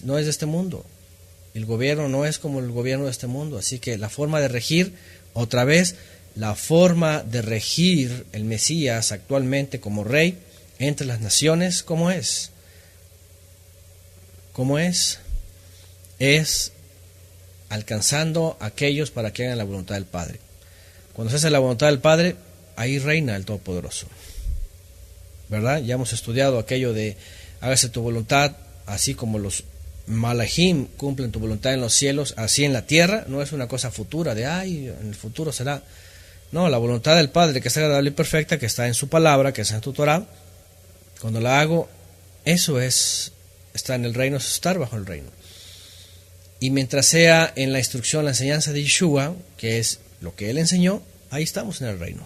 de este mundo. El gobierno no es como el gobierno de este mundo, así que la forma de regir, otra vez, la forma de regir el Mesías actualmente como rey entre las naciones, ¿cómo es? ¿Cómo es? Es alcanzando a aquellos para que hagan la voluntad del Padre. Cuando se hace la voluntad del Padre, ahí reina el Todopoderoso, ¿verdad? Ya hemos estudiado aquello de hágase tu voluntad, así como los Malachim cumplen tu voluntad en los cielos, así en la tierra. No es una cosa futura de en el futuro será. No, la voluntad del Padre, que es agradable y perfecta, que está en su palabra, que está en tu Torah, cuando la hago, eso es, está en el reino, es estar bajo el reino. Y mientras sea en la instrucción, la enseñanza de Yeshua, que es lo que Él enseñó, ahí estamos en el reino.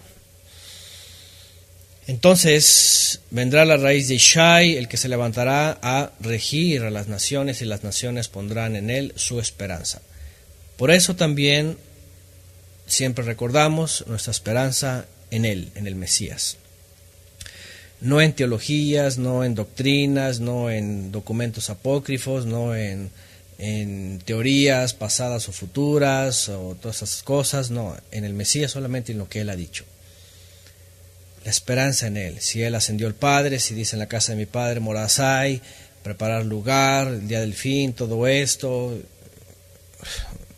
Entonces vendrá la raíz de Ishai, el que se levantará a regir a las naciones, y las naciones pondrán en Él su esperanza. Por eso también siempre recordamos nuestra esperanza en Él, en el Mesías. No en teologías, no en doctrinas, no en documentos apócrifos, no en teorías pasadas o futuras o todas esas cosas, no, en el Mesías solamente en lo que Él ha dicho. La esperanza en Él. Si Él ascendió al Padre, si dice en la casa de mi Padre moradas hay, preparar lugar, el día del fin, todo esto,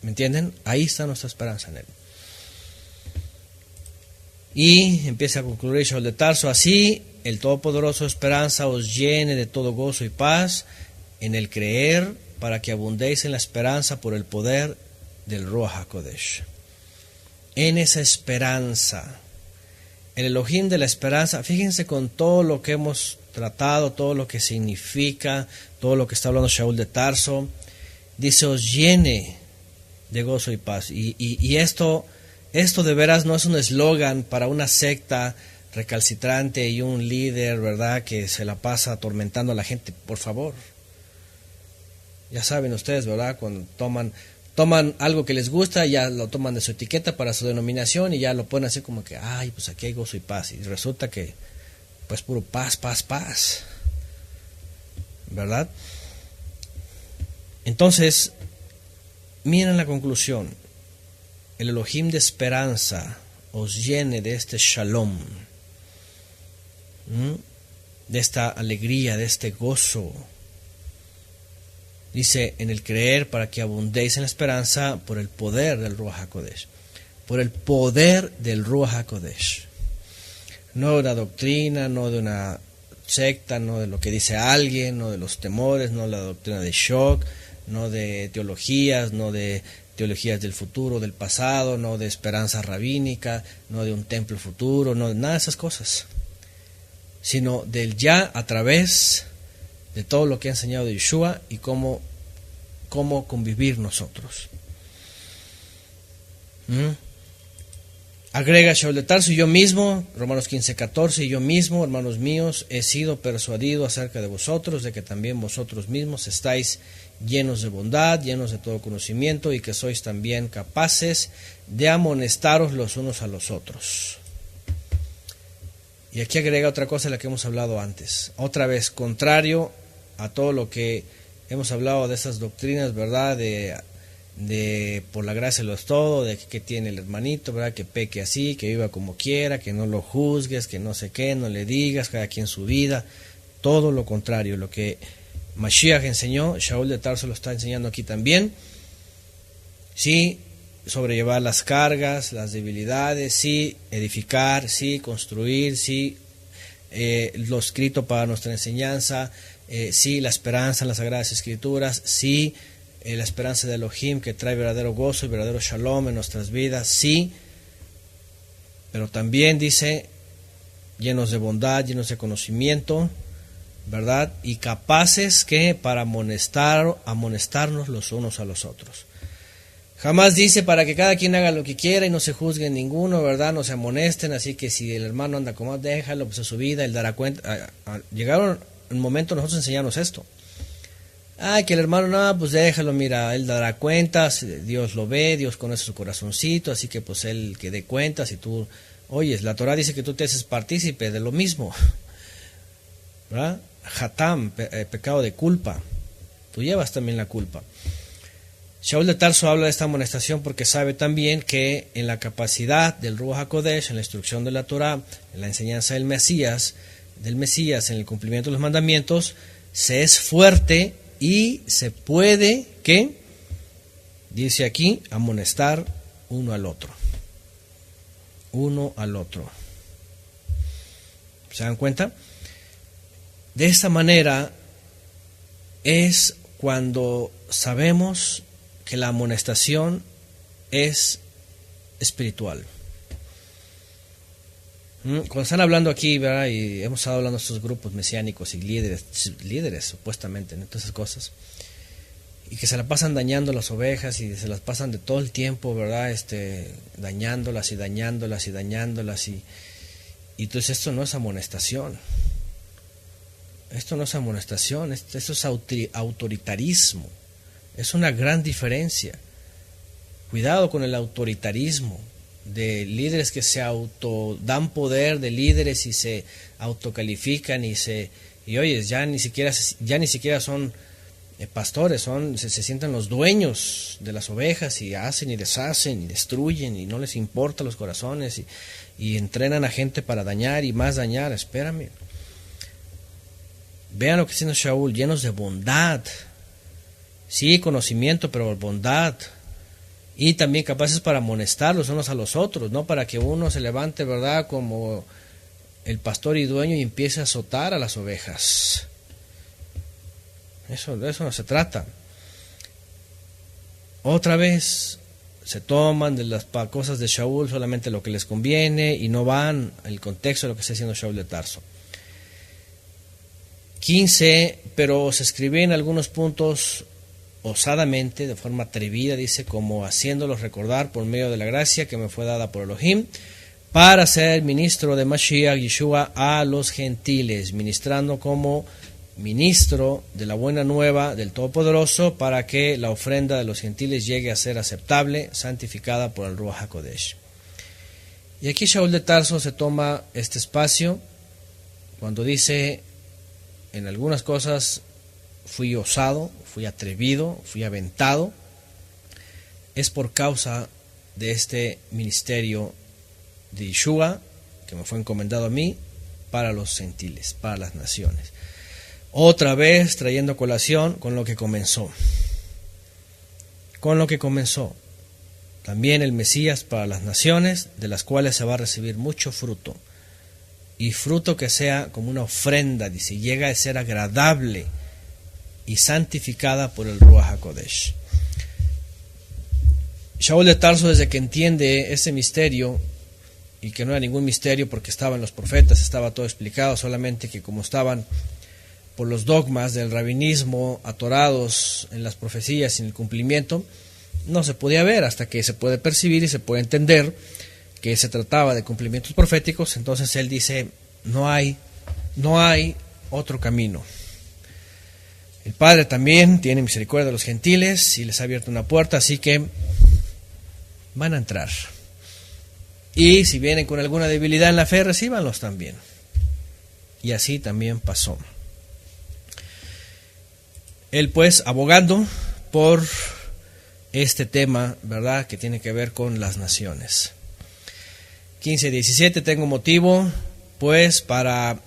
¿me entienden? Ahí está nuestra esperanza en Él. Y empieza a concluir Shaul de Tarso: así el Todopoderoso esperanza os llene de todo gozo y paz en el creer, para que abundéis en la esperanza por el poder del Ruach HaKodesh. En esa esperanza, el Elohim de la esperanza, fíjense con todo lo que hemos tratado, todo lo que significa, todo lo que está hablando Shaul de Tarso, dice os llene de gozo y paz. Y esto de veras no es un eslogan para una secta recalcitrante y un líder, ¿verdad?, que se la pasa atormentando a la gente, por favor. Ya saben ustedes, ¿verdad?, cuando toman algo que les gusta, ya lo toman de su etiqueta para su denominación y ya lo ponen así como que, pues aquí hay gozo y paz. Y resulta que, pues puro paz, paz, paz. ¿Verdad? Entonces, miren la conclusión. El Elohim de esperanza os llene de este shalom, de esta alegría, de este gozo. Dice, en el creer, para que abundéis en la esperanza por el poder del Ruach HaKodesh. Por el poder del Ruach HaKodesh. No de una doctrina, no de una secta, no de lo que dice alguien, no de los temores, no de la doctrina de shock, no de teologías, no de teologías del futuro, del pasado, no de esperanza rabínica, no de un templo futuro, no de nada de esas cosas. Sino del ya a través de todo lo que ha enseñado de Yeshua y cómo convivir nosotros. Agrega Shaul de Tarso: y yo mismo, Romanos 15:14, y yo mismo, hermanos míos, he sido persuadido acerca de vosotros, de que también vosotros mismos estáis llenos de bondad, llenos de todo conocimiento, y que sois también capaces de amonestaros los unos a los otros. Y aquí agrega otra cosa de la que hemos hablado antes. Otra vez, contrario a todo lo que hemos hablado de esas doctrinas, ¿verdad? De por la gracia lo es todo, de que tiene el hermanito, ¿verdad? Que peque así, que viva como quiera, que no lo juzgues, que no sé qué, no le digas, cada quien su vida. Todo lo contrario, lo que Mashiach enseñó, Shaul de Tarso lo está enseñando aquí también. Sí, sobrellevar las cargas, las debilidades, sí, edificar, sí, construir, sí, lo escrito para nuestra enseñanza, sí, la esperanza en las Sagradas Escrituras, sí, la esperanza de Elohim que trae verdadero gozo y verdadero shalom en nuestras vidas, sí, pero también dice, llenos de bondad, llenos de conocimiento, ¿verdad? Y capaces que para amonestarnos los unos a los otros. Jamás dice para que cada quien haga lo que quiera y no se juzgue ninguno, ¿verdad? No se amonesten, así que si el hermano anda como déjalo, pues es su vida, él dará cuenta. Llegaron un momento nosotros enseñarnos esto. Que el hermano, no, pues déjalo, mira, él dará cuentas, Dios lo ve, Dios conoce su corazoncito, así que pues él que dé cuentas y tú, oyes, la Torah dice que tú te haces partícipe de lo mismo, ¿verdad? Hatam, pecado de culpa, tú llevas también la culpa. Shaul de Tarso habla de esta amonestación porque sabe también que en la capacidad del Ruach HaKodesh, en la instrucción de la Torah, en la enseñanza del Mesías, en el cumplimiento de los mandamientos, se es fuerte y se puede, ¿qué? Dice aquí, amonestar uno al otro. Uno al otro. ¿Se dan cuenta? De esta manera es cuando sabemos que la amonestación es espiritual. Cuando están hablando aquí, ¿verdad? Y hemos estado hablando de estos grupos mesiánicos y líderes supuestamente, ¿no? Todas esas cosas, y que se la pasan dañando las ovejas y se las pasan de todo el tiempo, ¿verdad? Dañándolas y dañándolas y dañándolas y entonces esto no es amonestación. Esto no es amonestación, esto es autoritarismo. Es una gran diferencia. Cuidado con el autoritarismo de líderes que se dan poder de líderes y se autocalifican y oyes, ya ni siquiera son pastores, se sienten los dueños de las ovejas y hacen y deshacen y destruyen y no les importa los corazones y entrenan a gente para dañar y más dañar. Espérame. Vean lo que está haciendo Shaul, llenos de bondad. Sí, conocimiento, pero bondad. Y también capaces para amonestar los unos a los otros, no para que uno se levante, ¿verdad?, como el pastor y dueño y empiece a azotar a las ovejas. De eso no se trata. Otra vez se toman de las cosas de Shaul solamente lo que les conviene y no van al contexto de lo que está haciendo Shaul de Tarso. 15, pero se escribe en algunos puntos osadamente, de forma atrevida, dice, como haciéndolos recordar por medio de la gracia que me fue dada por Elohim, para ser ministro de Mashiach Yeshua a los gentiles, ministrando como ministro de la buena nueva del Todopoderoso, para que la ofrenda de los gentiles llegue a ser aceptable, santificada por el Ruach HaKodesh. Y aquí Shaul de Tarso se toma este espacio cuando dice, en algunas cosas fui osado, fui atrevido, fui aventado, es por causa de este ministerio de Yeshua que me fue encomendado a mí para los gentiles, para las naciones. Otra vez trayendo colación con lo que comenzó. También el Mesías para las naciones, de las cuales se va a recibir mucho fruto. Y fruto que sea como una ofrenda, dice, llega a ser agradable y santificada por el Ruach HaKodesh. Shaul de Tarso, desde que entiende ese misterio, y que no era ningún misterio porque estaban los profetas, estaba todo explicado, solamente que como estaban por los dogmas del rabinismo atorados en las profecías y en el cumplimiento, no se podía ver, hasta que se puede percibir y se puede entender que se trataba de cumplimientos proféticos. Entonces él dice, no hay otro camino. El Padre también tiene misericordia de los gentiles y les ha abierto una puerta, así que van a entrar. Y si vienen con alguna debilidad en la fe, recíbanlos también. Y así también pasó. Él pues abogando por este tema, ¿verdad?, que tiene que ver con las naciones. 15:17, tengo motivo pues para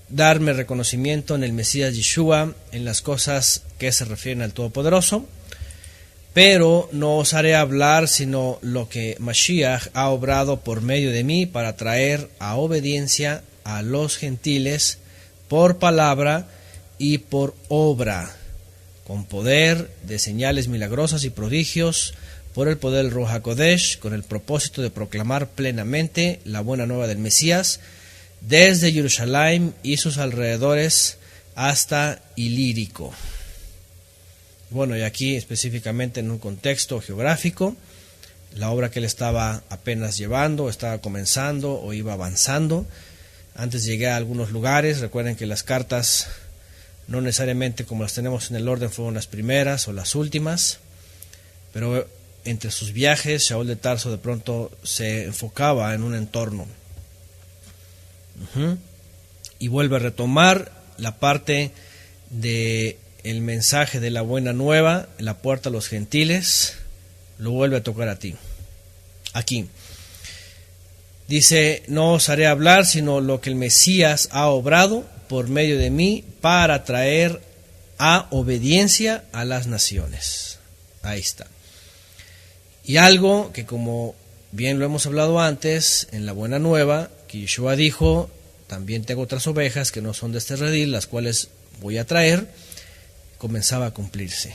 darme reconocimiento en el Mesías Yeshua, en las cosas que se refieren al Todopoderoso, pero no os haré hablar sino lo que Mashiach ha obrado por medio de mí para traer a obediencia a los gentiles por palabra y por obra, con poder de señales milagrosas y prodigios, por el poder del Ruach HaKodesh, con el propósito de proclamar plenamente la buena nueva del Mesías, desde Jerusalén y sus alrededores hasta Ilírico. Bueno, y aquí específicamente en un contexto geográfico, la obra que él estaba apenas llevando, estaba comenzando o iba avanzando. Antes llegué a algunos lugares, recuerden que las cartas no necesariamente como las tenemos en el orden fueron las primeras o las últimas, pero entre sus viajes Shaul de Tarso de pronto se enfocaba en un entorno. Y vuelve a retomar la parte de el mensaje de la buena nueva, la puerta a los gentiles, lo vuelve a tocar a ti. Aquí dice, no os haré hablar sino lo que el Mesías ha obrado por medio de mí para traer a obediencia a las naciones. Ahí está. Y algo que, como bien lo hemos hablado antes, en la Buena Nueva, que Yeshua dijo, también tengo otras ovejas que no son de este redil, las cuales voy a traer, comenzaba a cumplirse.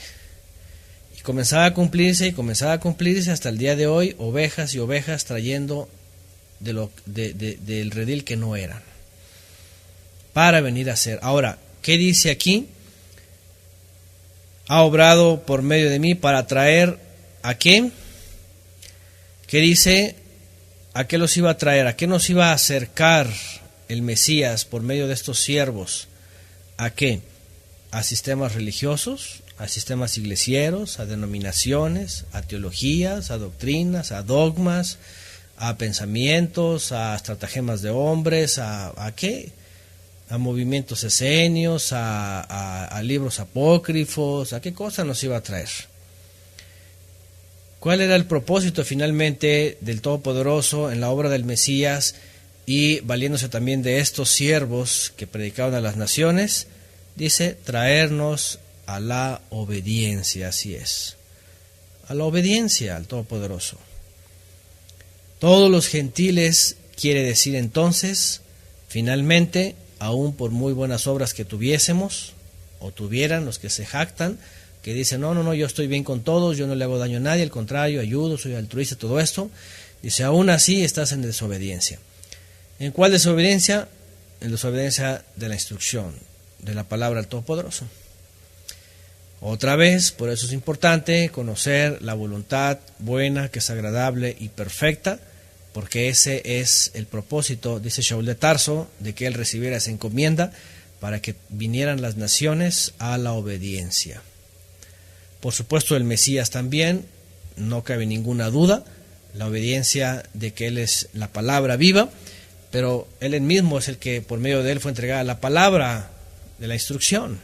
Y comenzaba a cumplirse y comenzaba a cumplirse hasta el día de hoy, ovejas y ovejas trayendo del redil que no eran, para venir a ser. Ahora, ¿qué dice aquí? Ha obrado por medio de mí para traer ¿a qué? ¿Qué dice? ¿A qué los iba a traer? ¿A qué nos iba a acercar el Mesías por medio de estos siervos? ¿A qué? ¿A sistemas religiosos? ¿A sistemas iglesieros? ¿A denominaciones? ¿A teologías? ¿A doctrinas? ¿A dogmas? ¿A pensamientos? ¿A estratagemas de hombres? ¿A qué? ¿A movimientos esenios? ¿A libros apócrifos? ¿A qué cosa nos iba a traer? ¿Cuál era el propósito finalmente del Todopoderoso en la obra del Mesías y valiéndose también de estos siervos que predicaban a las naciones? Dice, traernos a la obediencia, así es, a la obediencia al Todopoderoso. Todos los gentiles, quiere decir entonces, finalmente, aún por muy buenas obras que tuviésemos, o tuvieran los que se jactan, que dicen, no, yo estoy bien con todos, yo no le hago daño a nadie, al contrario, ayudo, soy altruista, todo esto, dice, aún así estás en desobediencia. ¿En cuál desobediencia? En desobediencia de la instrucción, de la palabra del Todopoderoso. Otra vez, por eso es importante conocer la voluntad buena, que es agradable y perfecta, porque ese es el propósito, dice Shaul de Tarso, de que él recibiera esa encomienda para que vinieran las naciones a la obediencia. Por supuesto, el Mesías también, no cabe ninguna duda, la obediencia de que él es la palabra viva, pero él mismo es el que por medio de él fue entregada la palabra de la instrucción.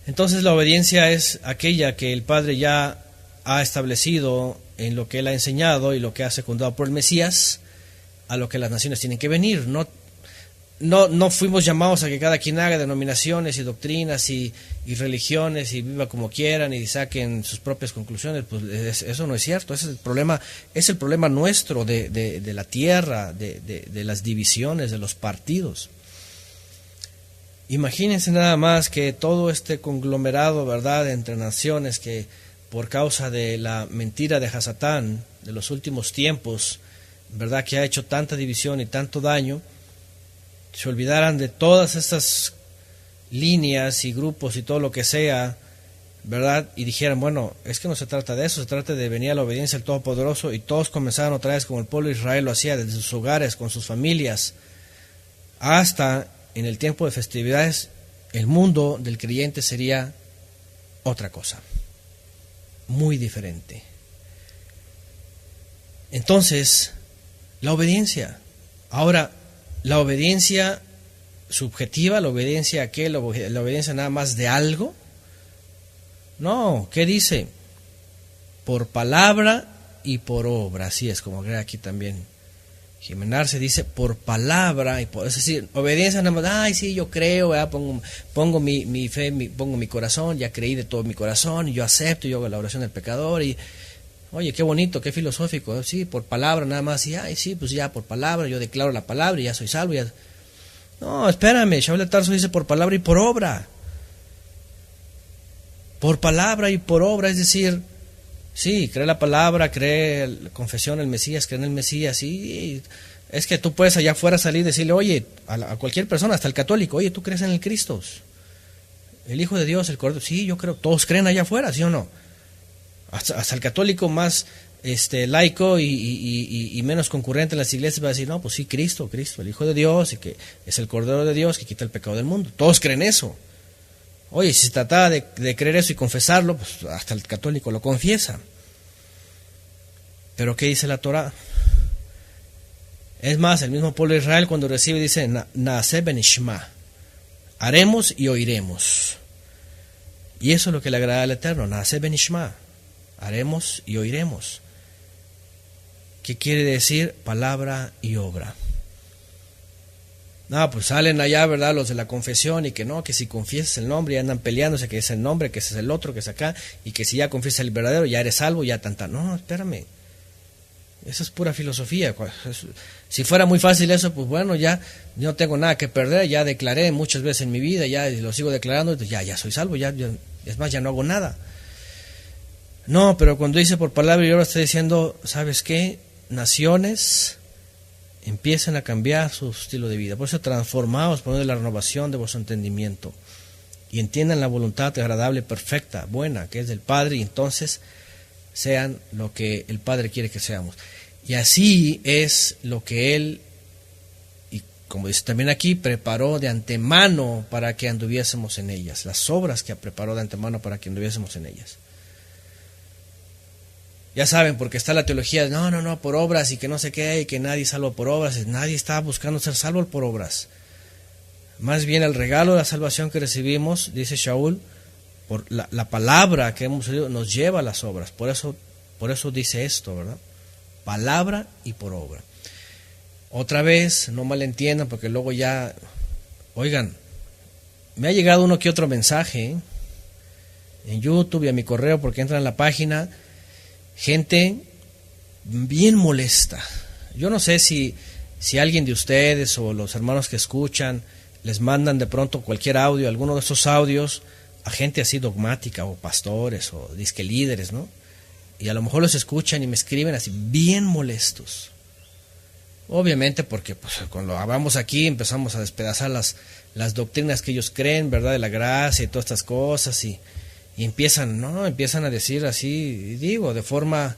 Entonces la obediencia es aquella que el Padre ya ha establecido en lo que él ha enseñado y lo que ha secundado por el Mesías, a lo que las naciones tienen que venir. No fuimos llamados a que cada quien haga denominaciones y doctrinas y religiones y viva como quieran y saquen sus propias conclusiones. Pues eso no es cierto. Ese es el problema nuestro de la tierra, de las divisiones, de los partidos. Imagínense nada más que todo este conglomerado, ¿verdad?, entre naciones que por causa de la mentira de Hasatán de los últimos tiempos, ¿verdad?, que ha hecho tanta división y tanto daño, se olvidaran de todas estas líneas y grupos y todo lo que sea, ¿verdad? Y dijeran, bueno, es que no se trata de eso, se trata de venir a la obediencia al Todopoderoso, y todos comenzaron otra vez como el pueblo de Israel lo hacía, desde sus hogares, con sus familias, hasta en el tiempo de festividades, el mundo del creyente sería otra cosa, muy diferente. Entonces, la obediencia. Ahora, la obediencia subjetiva, la obediencia a qué, la obediencia nada más de algo. No, ¿qué dice? Por palabra y por obra, así es como agrega aquí también Jimenar, se dice por palabra y por, es decir, obediencia nada más, ay sí, yo creo, pongo mi fe, pongo mi corazón, ya creí de todo mi corazón y yo acepto, yo hago la oración del pecador y oye, qué bonito, qué filosófico, sí, por palabra nada más, y ay sí, pues ya por palabra, yo declaro la palabra y ya soy salvo, ya. No, espérame, Shaul de Tarso dice por palabra y por obra. Por palabra y por obra, es decir, sí, cree la palabra, cree la confesión del Mesías, cree en el Mesías, sí, es que tú puedes allá afuera salir y decirle, oye, a cualquier persona, hasta el católico, oye, ¿tú crees en el Cristo? El Hijo de Dios, el Cordero, sí, yo creo, todos creen allá afuera, ¿sí o no? Hasta el católico más laico y menos concurrente en las iglesias va a decir, no, pues sí, Cristo, el Hijo de Dios, y que es el Cordero de Dios que quita el pecado del mundo. Todos creen eso. Oye, si se trataba de creer eso y confesarlo, pues hasta el católico lo confiesa. Pero ¿qué dice la Torá? Es más, el mismo pueblo de Israel cuando recibe dice, Naaseh benishma, haremos y oiremos. Y eso es lo que le agrada al Eterno, Naaseh benishma, haremos y oiremos. ¿Qué quiere decir? Palabra y obra. No, pues salen allá, ¿verdad? Los de la confesión y que no, que si confiesas el nombre ya andan peleándose, que es el nombre, que ese es el otro, que es acá, y que si ya confiesas el verdadero ya eres salvo, ya tanta. No, espérame. Eso es pura filosofía. Si fuera muy fácil eso, pues bueno, ya no tengo nada que perder, ya declaré muchas veces en mi vida, ya lo sigo declarando, ya soy salvo, es más, ya no hago nada. No, pero cuando dice por palabra y obra está diciendo, ¿sabes qué? Naciones empiezan a cambiar su estilo de vida. Por eso transformaos por medio de la renovación de vuestro entendimiento y entiendan la voluntad agradable, perfecta, buena, que es del Padre, y entonces sean lo que el Padre quiere que seamos. Y así es lo que Él, y como dice también aquí, preparó de antemano para que anduviésemos en ellas, las obras que preparó de antemano para que anduviésemos en ellas. Ya saben, porque está la teología de no, por obras y que no sé qué, y que nadie es salvo por obras. Nadie está buscando ser salvo por obras. Más bien el regalo de la salvación que recibimos, dice Shaul, por la palabra que hemos oído, nos lleva a las obras. Por eso dice esto, ¿verdad? Palabra y por obra. Otra vez, no malentiendan, porque luego ya, oigan, me ha llegado uno que otro mensaje en YouTube y a mi correo, porque entran en la página. Gente bien molesta. Yo no sé si alguien de ustedes o los hermanos que escuchan les mandan de pronto cualquier audio, alguno de esos audios a gente así dogmática o pastores o disque líderes, ¿no? Y a lo mejor los escuchan y me escriben así bien molestos. Obviamente porque pues, cuando hablamos aquí empezamos a despedazar las doctrinas que ellos creen, ¿verdad? De la gracia y todas estas cosas y empiezan a decir así, digo, de forma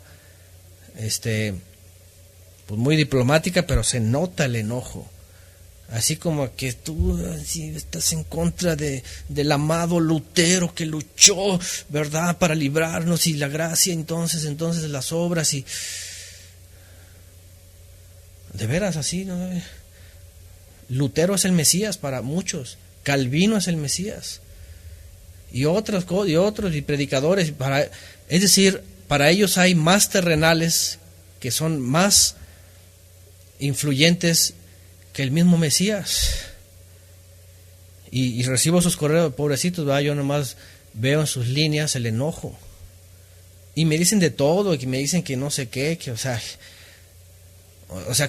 pues muy diplomática, pero se nota el enojo. Así como que tú así, estás en contra del amado Lutero que luchó, ¿verdad?, para librarnos, y la gracia, entonces las obras, y de veras así, ¿no? Lutero es el Mesías para muchos, Calvino es el Mesías. Y otros y predicadores, es decir, para ellos hay más terrenales que son más influyentes que el mismo Mesías. Y recibo sus correos, pobrecitos, ¿verdad? Yo nomás veo en sus líneas el enojo. Y me dicen de todo, y me dicen que no sé qué, que o sea,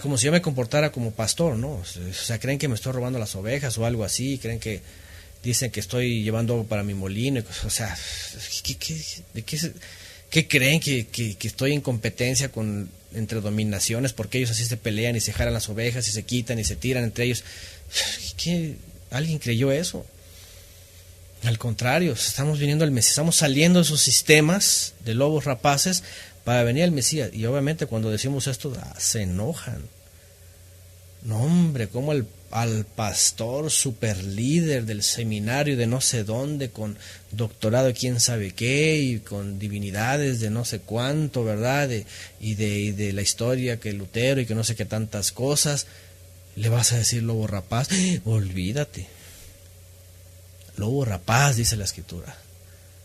como si yo me comportara como pastor, ¿no? O sea, creen que me estoy robando las ovejas o algo así, dicen que estoy llevando algo para mi molino, o sea, ¿qué creen? ¿Que estoy en competencia entre dominaciones porque ellos así se pelean y se jalan las ovejas y se quitan y se tiran entre ellos? ¿Qué? ¿Alguien creyó eso? Al contrario, estamos viniendo al Mesías, estamos saliendo de esos sistemas de lobos rapaces para venir al Mesías. Y obviamente cuando decimos esto, se enojan. No, hombre, como al pastor super líder del seminario de no sé dónde, con doctorado de quién sabe qué, y con divinidades de no sé cuánto, ¿verdad? Y de la historia que Lutero y que no sé qué tantas cosas, le vas a decir lobo rapaz. Olvídate. Lobo rapaz, dice la Escritura,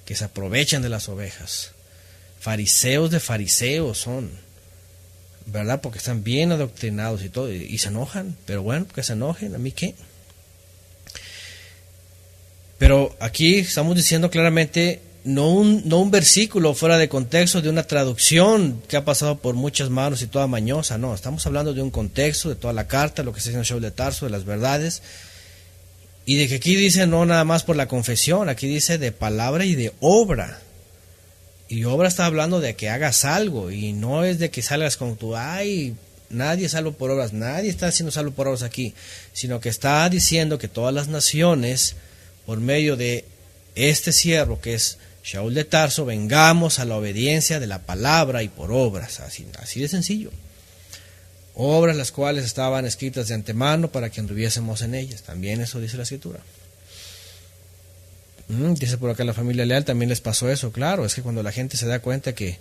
que se aprovechan de las ovejas. Fariseos de fariseos son, ¿verdad? Porque están bien adoctrinados y todo, y se enojan. Pero bueno, que se enojen, ¿a mí qué? Pero aquí estamos diciendo claramente, no un versículo fuera de contexto de una traducción que ha pasado por muchas manos y toda mañosa, no, estamos hablando de un contexto, de toda la carta, lo que se dice en Shaul de Tarso, de las verdades, y de que aquí dice no nada más por la confesión, aquí dice de palabra y de obra. Y obra está hablando de que hagas algo, y no es de que salgas con tu, nadie es salvo por obras, nadie está siendo salvo por obras aquí, sino que está diciendo que todas las naciones, por medio de este siervo que es Shaul de Tarso, vengamos a la obediencia de la palabra y por obras, así de sencillo. Obras las cuales estaban escritas de antemano para que anduviésemos en ellas, también eso dice la Escritura. Dice por acá la familia Leal, también les pasó eso, claro, es que cuando la gente se da cuenta que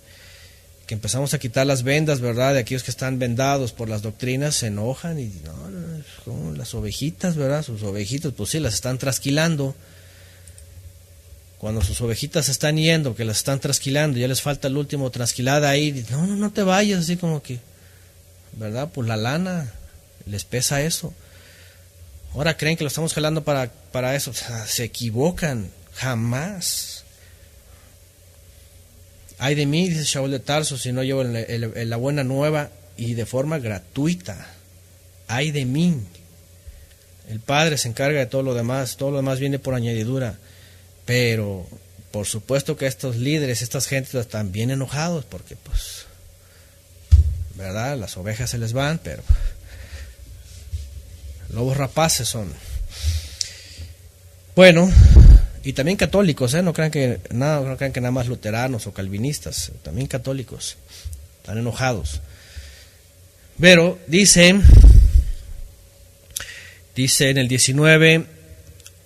empezamos a quitar las vendas, ¿verdad?, de aquellos que están vendados por las doctrinas, se enojan y como las ovejitas, ¿verdad?, sus ovejitas, pues sí, las están trasquilando. Cuando sus ovejitas se están yendo, que las están trasquilando, ya les falta el último trasquilada ahí, no te vayas, así como que, ¿verdad?, pues la lana les pesa eso. Ahora creen que lo estamos jalando para eso. O sea, se equivocan. Jamás. Ay de mí, dice Shaul de Tarso, si no llevo la buena nueva y de forma gratuita. Ay de mí. El Padre se encarga de todo lo demás viene por añadidura. Pero, por supuesto que estos líderes, estas gentes están bien enojados porque, pues, ¿verdad? Las ovejas se les van, pero lobos rapaces son. Bueno, y también católicos, no crean que nada más luteranos o calvinistas, también católicos están enojados. Pero dice en el 19,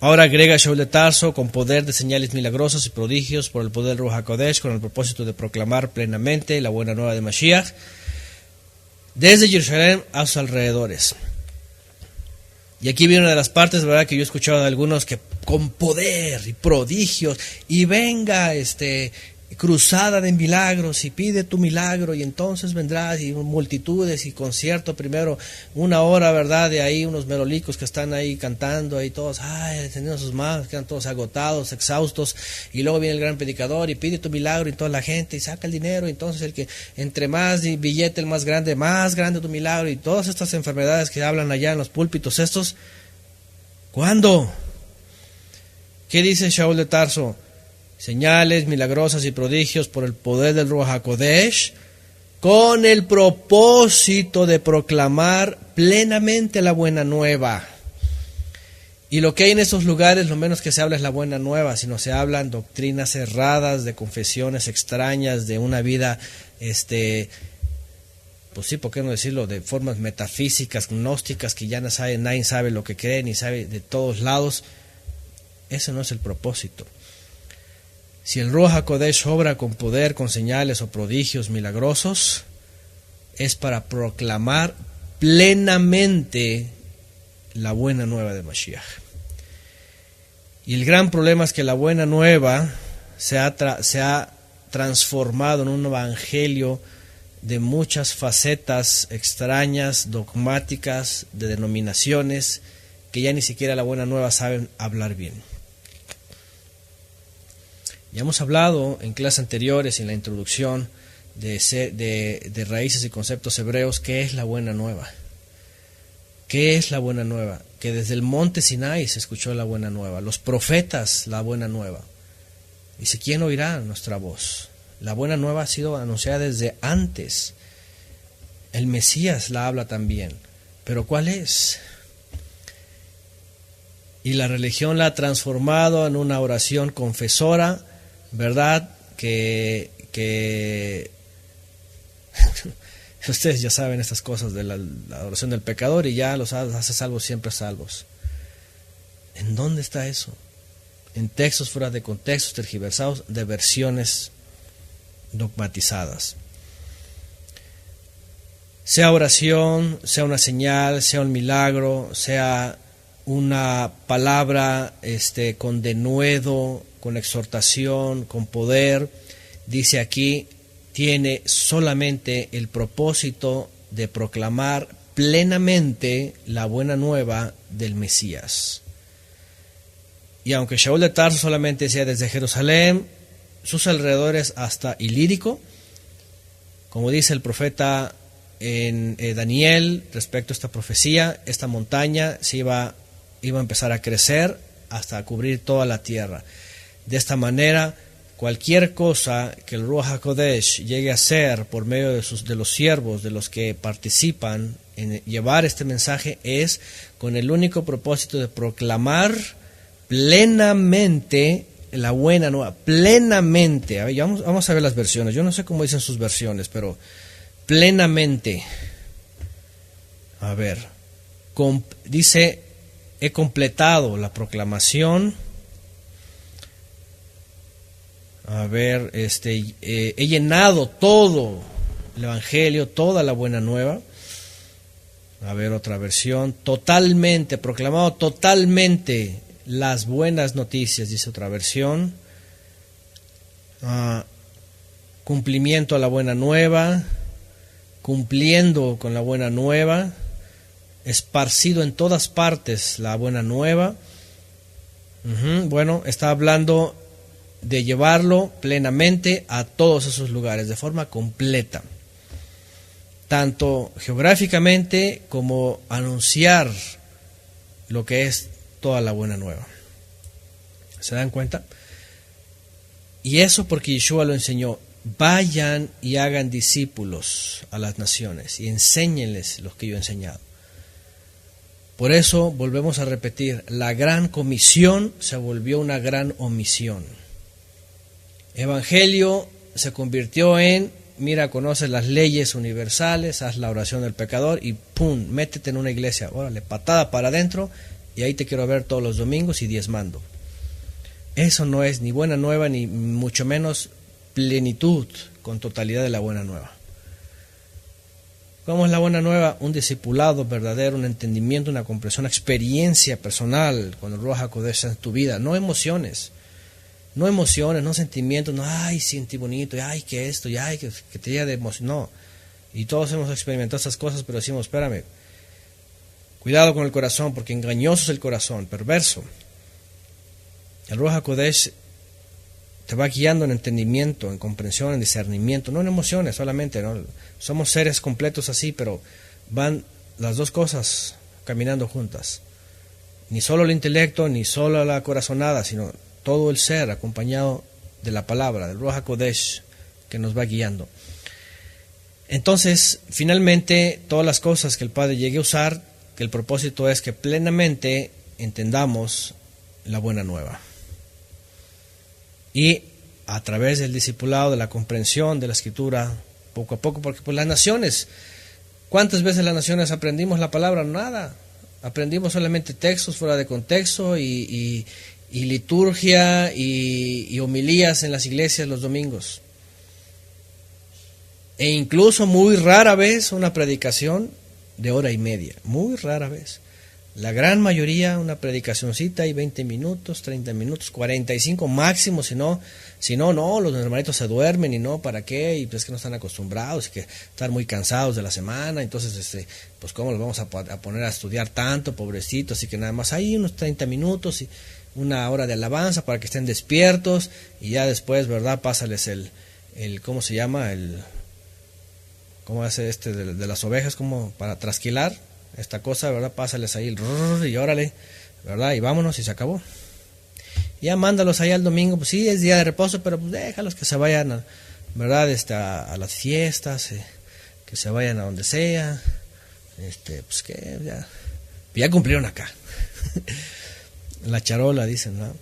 ahora agrega Shaul de Tarso con poder de señales milagrosas y prodigios por el poder del Ruach HaKodesh, con el propósito de proclamar plenamente la buena nueva de Mashiach desde Jerusalén a sus alrededores. Y aquí viene una de las partes, ¿verdad?, que yo he escuchado de algunos que con poder y prodigios, y venga cruzada de milagros, y pide tu milagro, y entonces vendrás, y multitudes, y concierto primero, 1 hora, ¿verdad?, de ahí unos merolicos que están ahí cantando, ahí todos, teniendo sus manos, quedan todos agotados, exhaustos, y luego viene el gran predicador, y pide tu milagro, y toda la gente, y saca el dinero, y entonces el que, entre más billete, el más grande tu milagro, y todas estas enfermedades que hablan allá en los púlpitos estos, ¿cuándo? ¿Qué dice Shaul de Tarso? Señales milagrosas y prodigios por el poder del Ruach HaKodesh, con el propósito de proclamar plenamente la buena nueva. Y lo que hay en esos lugares, lo menos que se habla es la buena nueva, sino se hablan doctrinas erradas, de confesiones extrañas, de una vida, pues sí, ¿por qué no decirlo?, de formas metafísicas, gnósticas, que ya nadie sabe lo que cree, ni sabe de todos lados. Ese no es el propósito. Si el Ruach HaKodesh obra con poder, con señales o prodigios milagrosos, es para proclamar plenamente la buena nueva de Mashiach. Y el gran problema es que la buena nueva se ha transformado en un evangelio de muchas facetas extrañas, dogmáticas, de denominaciones, que ya ni siquiera la buena nueva saben hablar bien. Ya hemos hablado en clases anteriores, en la introducción, de raíces y conceptos hebreos, ¿qué es la buena nueva? ¿Qué es la buena nueva? Que desde el monte Sinai se escuchó la buena nueva, los profetas la buena nueva. Dice, ¿quién oirá nuestra voz? La buena nueva ha sido anunciada desde antes. El Mesías la habla también. ¿Pero cuál es? Y la religión la ha transformado en una oración confesora, ¿verdad? Que ustedes ya saben estas cosas de la adoración del pecador, y ya los hace salvos, siempre salvos. ¿En dónde está eso? En textos fuera de contextos, tergiversados, de versiones dogmatizadas. Sea oración, sea una señal, sea un milagro, sea una palabra con denuedo, con exhortación, con poder, dice aquí, tiene solamente el propósito de proclamar plenamente la buena nueva del Mesías. Y aunque Shaul de Tarso solamente decía desde Jerusalén, sus alrededores hasta Ilírico, como dice el profeta en Daniel respecto a esta profecía, esta montaña se iba a empezar a crecer hasta cubrir toda la tierra. De esta manera, cualquier cosa que el Ruach HaKodesh llegue a hacer por medio de los siervos, de los que participan en llevar este mensaje, es con el único propósito de proclamar plenamente la buena nueva, plenamente. A ver, vamos a ver las versiones. Yo no sé cómo dicen sus versiones, pero plenamente. A ver, dice, he completado la proclamación. A ver, he llenado todo el evangelio, toda la buena nueva. A ver, otra versión. Totalmente, proclamado totalmente las buenas noticias, dice otra versión. Cumplimiento a la buena nueva, cumpliendo con la buena nueva. esparcido en todas partes la buena nueva. Bueno, está hablando de llevarlo plenamente a todos esos lugares, de forma completa, tanto geográficamente como anunciar lo que es toda la buena nueva. ¿Se dan cuenta? Y eso porque Yeshua lo enseñó: vayan y hagan discípulos a las naciones y enséñenles lo que yo he enseñado. Por eso volvemos a repetir, la gran comisión se volvió una gran omisión. Evangelio se convirtió en: mira, conoces las leyes universales, haz la oración del pecador y ¡pum!, métete en una iglesia, órale, patada para adentro, y ahí te quiero ver todos los domingos y diezmando. Eso no es ni buena nueva, ni mucho menos plenitud con totalidad de la buena nueva. ¿Cómo es la buena nueva? Un discipulado verdadero, un entendimiento, una comprensión, una experiencia personal con el Ruach HaKodesh en tu vida, no emociones. No emociones, no sentimientos, no, ay, sentí bonito, y ay, que esto, y ay, que te llena de emoción. No. Y todos hemos experimentado esas cosas, pero decimos, espérame, cuidado con el corazón, porque engañoso es el corazón, perverso. El Ruach HaKodesh te va guiando en entendimiento, en comprensión, en discernimiento, no en emociones solamente, ¿no? Somos seres completos así, pero van las dos cosas caminando juntas. Ni solo el intelecto, ni solo la corazonada, sino todo el ser acompañado de la palabra, del Ruach HaKodesh que nos va guiando. Entonces, finalmente, todas las cosas que el Padre llegue a usar, que el propósito es que plenamente entendamos la buena nueva. Y a través del discipulado, de la comprensión de la Escritura, poco a poco, porque pues las naciones, ¿cuántas veces las naciones aprendimos la palabra? Nada. Aprendimos solamente textos fuera de contexto y liturgia y homilías en las iglesias los domingos. E incluso muy rara vez una predicación de hora y media, muy rara vez. La gran mayoría una predicacioncita y 20 minutos, 30 minutos, 45 máximo, si no, los hermanitos se duermen y no, ¿para qué? Y pues que no están acostumbrados y que están muy cansados de la semana, entonces pues cómo los vamos a poner a estudiar tanto, pobrecitos, así que nada más ahí unos 30 minutos y una hora de alabanza para que estén despiertos y ya después, ¿verdad? Pásales el ¿cómo se llama? ¿Cómo hace de las ovejas? Como para trasquilar esta cosa, ¿verdad? Pásales ahí y órale, ¿verdad? Y vámonos y se acabó. Ya mándalos ahí al domingo, pues sí, es día de reposo, pero pues déjalos que se vayan, ¿verdad? A las fiestas, que se vayan a donde sea, pues que ya cumplieron acá. La charola, dicen, ¿no?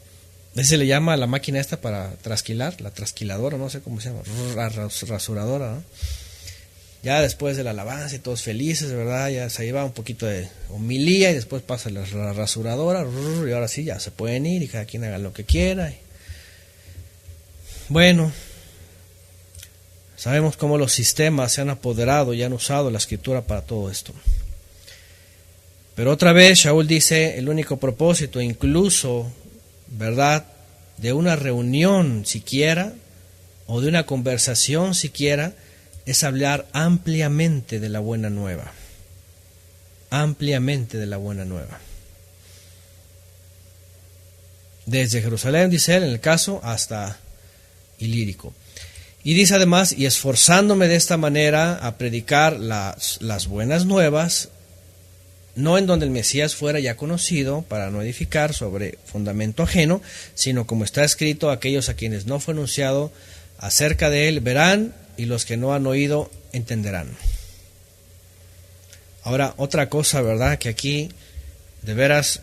Ese se le llama a la máquina esta para trasquilar, la trasquiladora, no sé cómo se llama, rasuradora, ¿no? Ya después de la alabanza y todos felices, ¿verdad? Ya se lleva un poquito de homilía y después pasa la rasuradora y ahora sí ya se pueden ir y cada quien haga lo que quiera. Bueno, sabemos cómo los sistemas se han apoderado y han usado la Escritura para todo esto. Pero otra vez Shaul dice, el único propósito, incluso, ¿verdad?, de una reunión siquiera o de una conversación siquiera, es hablar ampliamente de la buena nueva. Ampliamente de la buena nueva. Desde Jerusalén, dice él, en el caso, hasta Ilírico. Y dice además, y esforzándome de esta manera a predicar las buenas nuevas, no en donde el Mesías fuera ya conocido, para no edificar sobre fundamento ajeno, sino como está escrito, aquellos a quienes no fue anunciado acerca de él verán, y los que no han oído entenderán. Ahora, otra cosa, ¿verdad?, que aquí, de veras,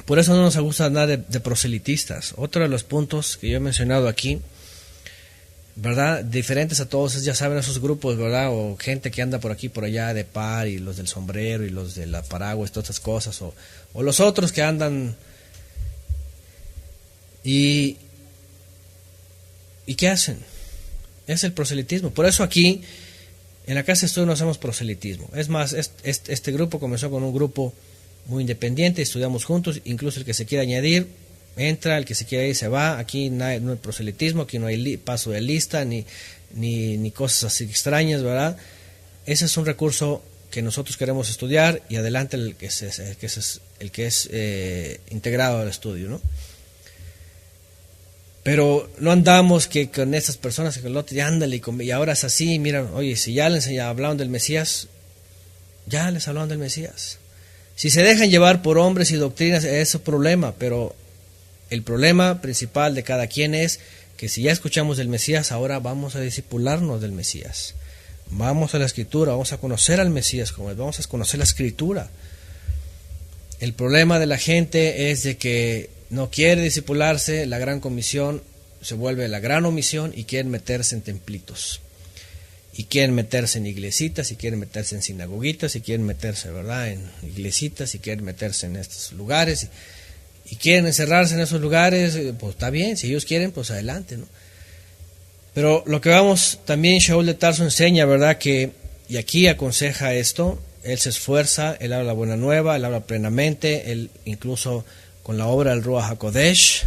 por eso no nos gusta nada de proselitistas. Otro de los puntos que yo he mencionado aquí, ¿verdad?, diferentes a todos, ya saben, esos grupos, ¿verdad?, o gente que anda por aquí, por allá, de par, y los del sombrero, y los de la paraguas, todas estas cosas, o los otros que andan, ¿y qué hacen? Es el proselitismo. Por eso aquí, en la casa de estudio no hacemos proselitismo. Es más, este grupo comenzó con un grupo muy independiente, estudiamos juntos, incluso el que se quiera añadir, entra, el que se quiera ir se va. Aquí no hay proselitismo, aquí no hay paso de lista, ni cosas así extrañas, ¿verdad? Ese es un recurso que nosotros queremos estudiar y adelante el que es integrado al estudio, ¿no? Pero no andamos que con estas personas que con el otro, y ándale, y ahora es así, mira, oye, si ya les hablaron del Mesías, ya les hablaron del Mesías. Si se dejan llevar por hombres y doctrinas, es un problema, pero el problema principal de cada quien es que si ya escuchamos del Mesías, ahora vamos a discipularnos del Mesías. Vamos a la Escritura, vamos a conocer al Mesías, vamos a conocer la Escritura. El problema de la gente es de que no quiere discipularse, la gran comisión se vuelve la gran omisión y quieren meterse en templitos. Y quieren meterse en iglesitas, y quieren meterse en sinagoguitas, y quieren meterse, ¿verdad?, en iglesitas, y quieren meterse en estos lugares, y quieren encerrarse en esos lugares. Pues está bien, si ellos quieren, pues adelante, ¿no? Pero lo que vamos, también Shaul de Tarso enseña, ¿verdad?, que, y aquí aconseja esto, él se esfuerza, él habla la buena nueva, él habla plenamente, él incluso con la obra del Ruach HaKodesh,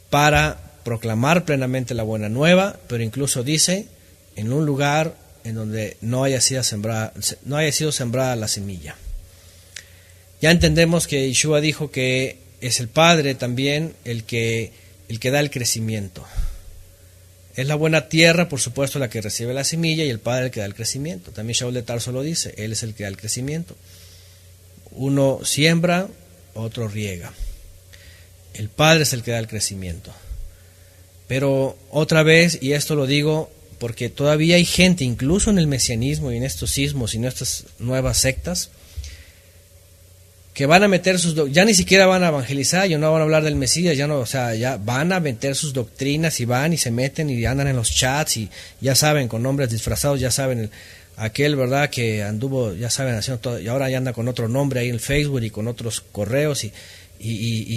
para proclamar plenamente la buena nueva, pero incluso dice, en un lugar en donde no haya sido sembrada la semilla. Ya entendemos que Yeshua dijo que es el Padre también el que da el crecimiento. Es la buena tierra, por supuesto, la que recibe la semilla, y el Padre el que da el crecimiento. También Shaul de Tarso lo dice, Él es el que da el crecimiento. Uno siembra, otro riega. El Padre es el que da el crecimiento. Pero otra vez, y esto lo digo porque todavía hay gente, incluso en el mesianismo y en estos sismos y en estas nuevas sectas, que van a meter ya ni siquiera van a evangelizar, ya no van a hablar del Mesías, ya van a meter sus doctrinas y van y se meten y andan en los chats y ya saben, con nombres disfrazados, ya saben, aquel, ¿verdad?, que anduvo, ya saben, haciendo todo, y ahora ya anda con otro nombre ahí en el Facebook y con otros correos y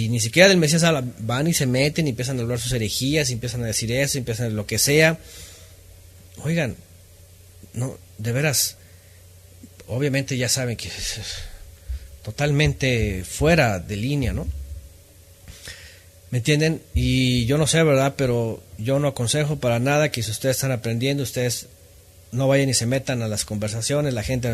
ni siquiera del Mesías van y se meten y empiezan a hablar sus herejías y empiezan a decir eso, empiezan a lo que sea. Oigan, no, de veras, obviamente ya saben que totalmente fuera de línea, ¿no? ¿Me entienden? Y yo no sé, ¿verdad?, pero yo no aconsejo para nada que si ustedes están aprendiendo, ustedes no vayan y se metan a las conversaciones. La gente,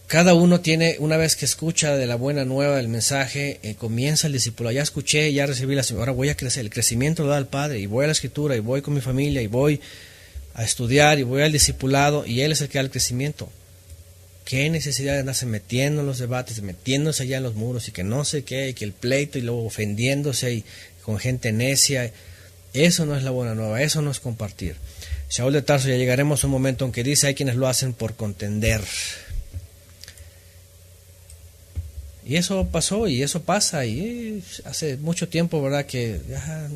cada uno tiene, una vez que escucha de la buena nueva, del mensaje, comienza el discipulado. Ya escuché, ya recibí ahora voy a crecer. El crecimiento lo da el Padre, y voy a la Escritura, y voy con mi familia, y voy a estudiar, y voy al discipulado, y Él es el que da el crecimiento. ¿Qué necesidad de andarse metiendo en los debates, metiéndose allá en los muros, y que no sé qué, y que el pleito, y luego ofendiéndose, y con gente necia? Eso no es la buena nueva, eso no es compartir. Shaul de Tarso, ya llegaremos a un momento en que dice, hay quienes lo hacen por contender. Y eso pasó, y eso pasa, y hace mucho tiempo, ¿verdad?, que ya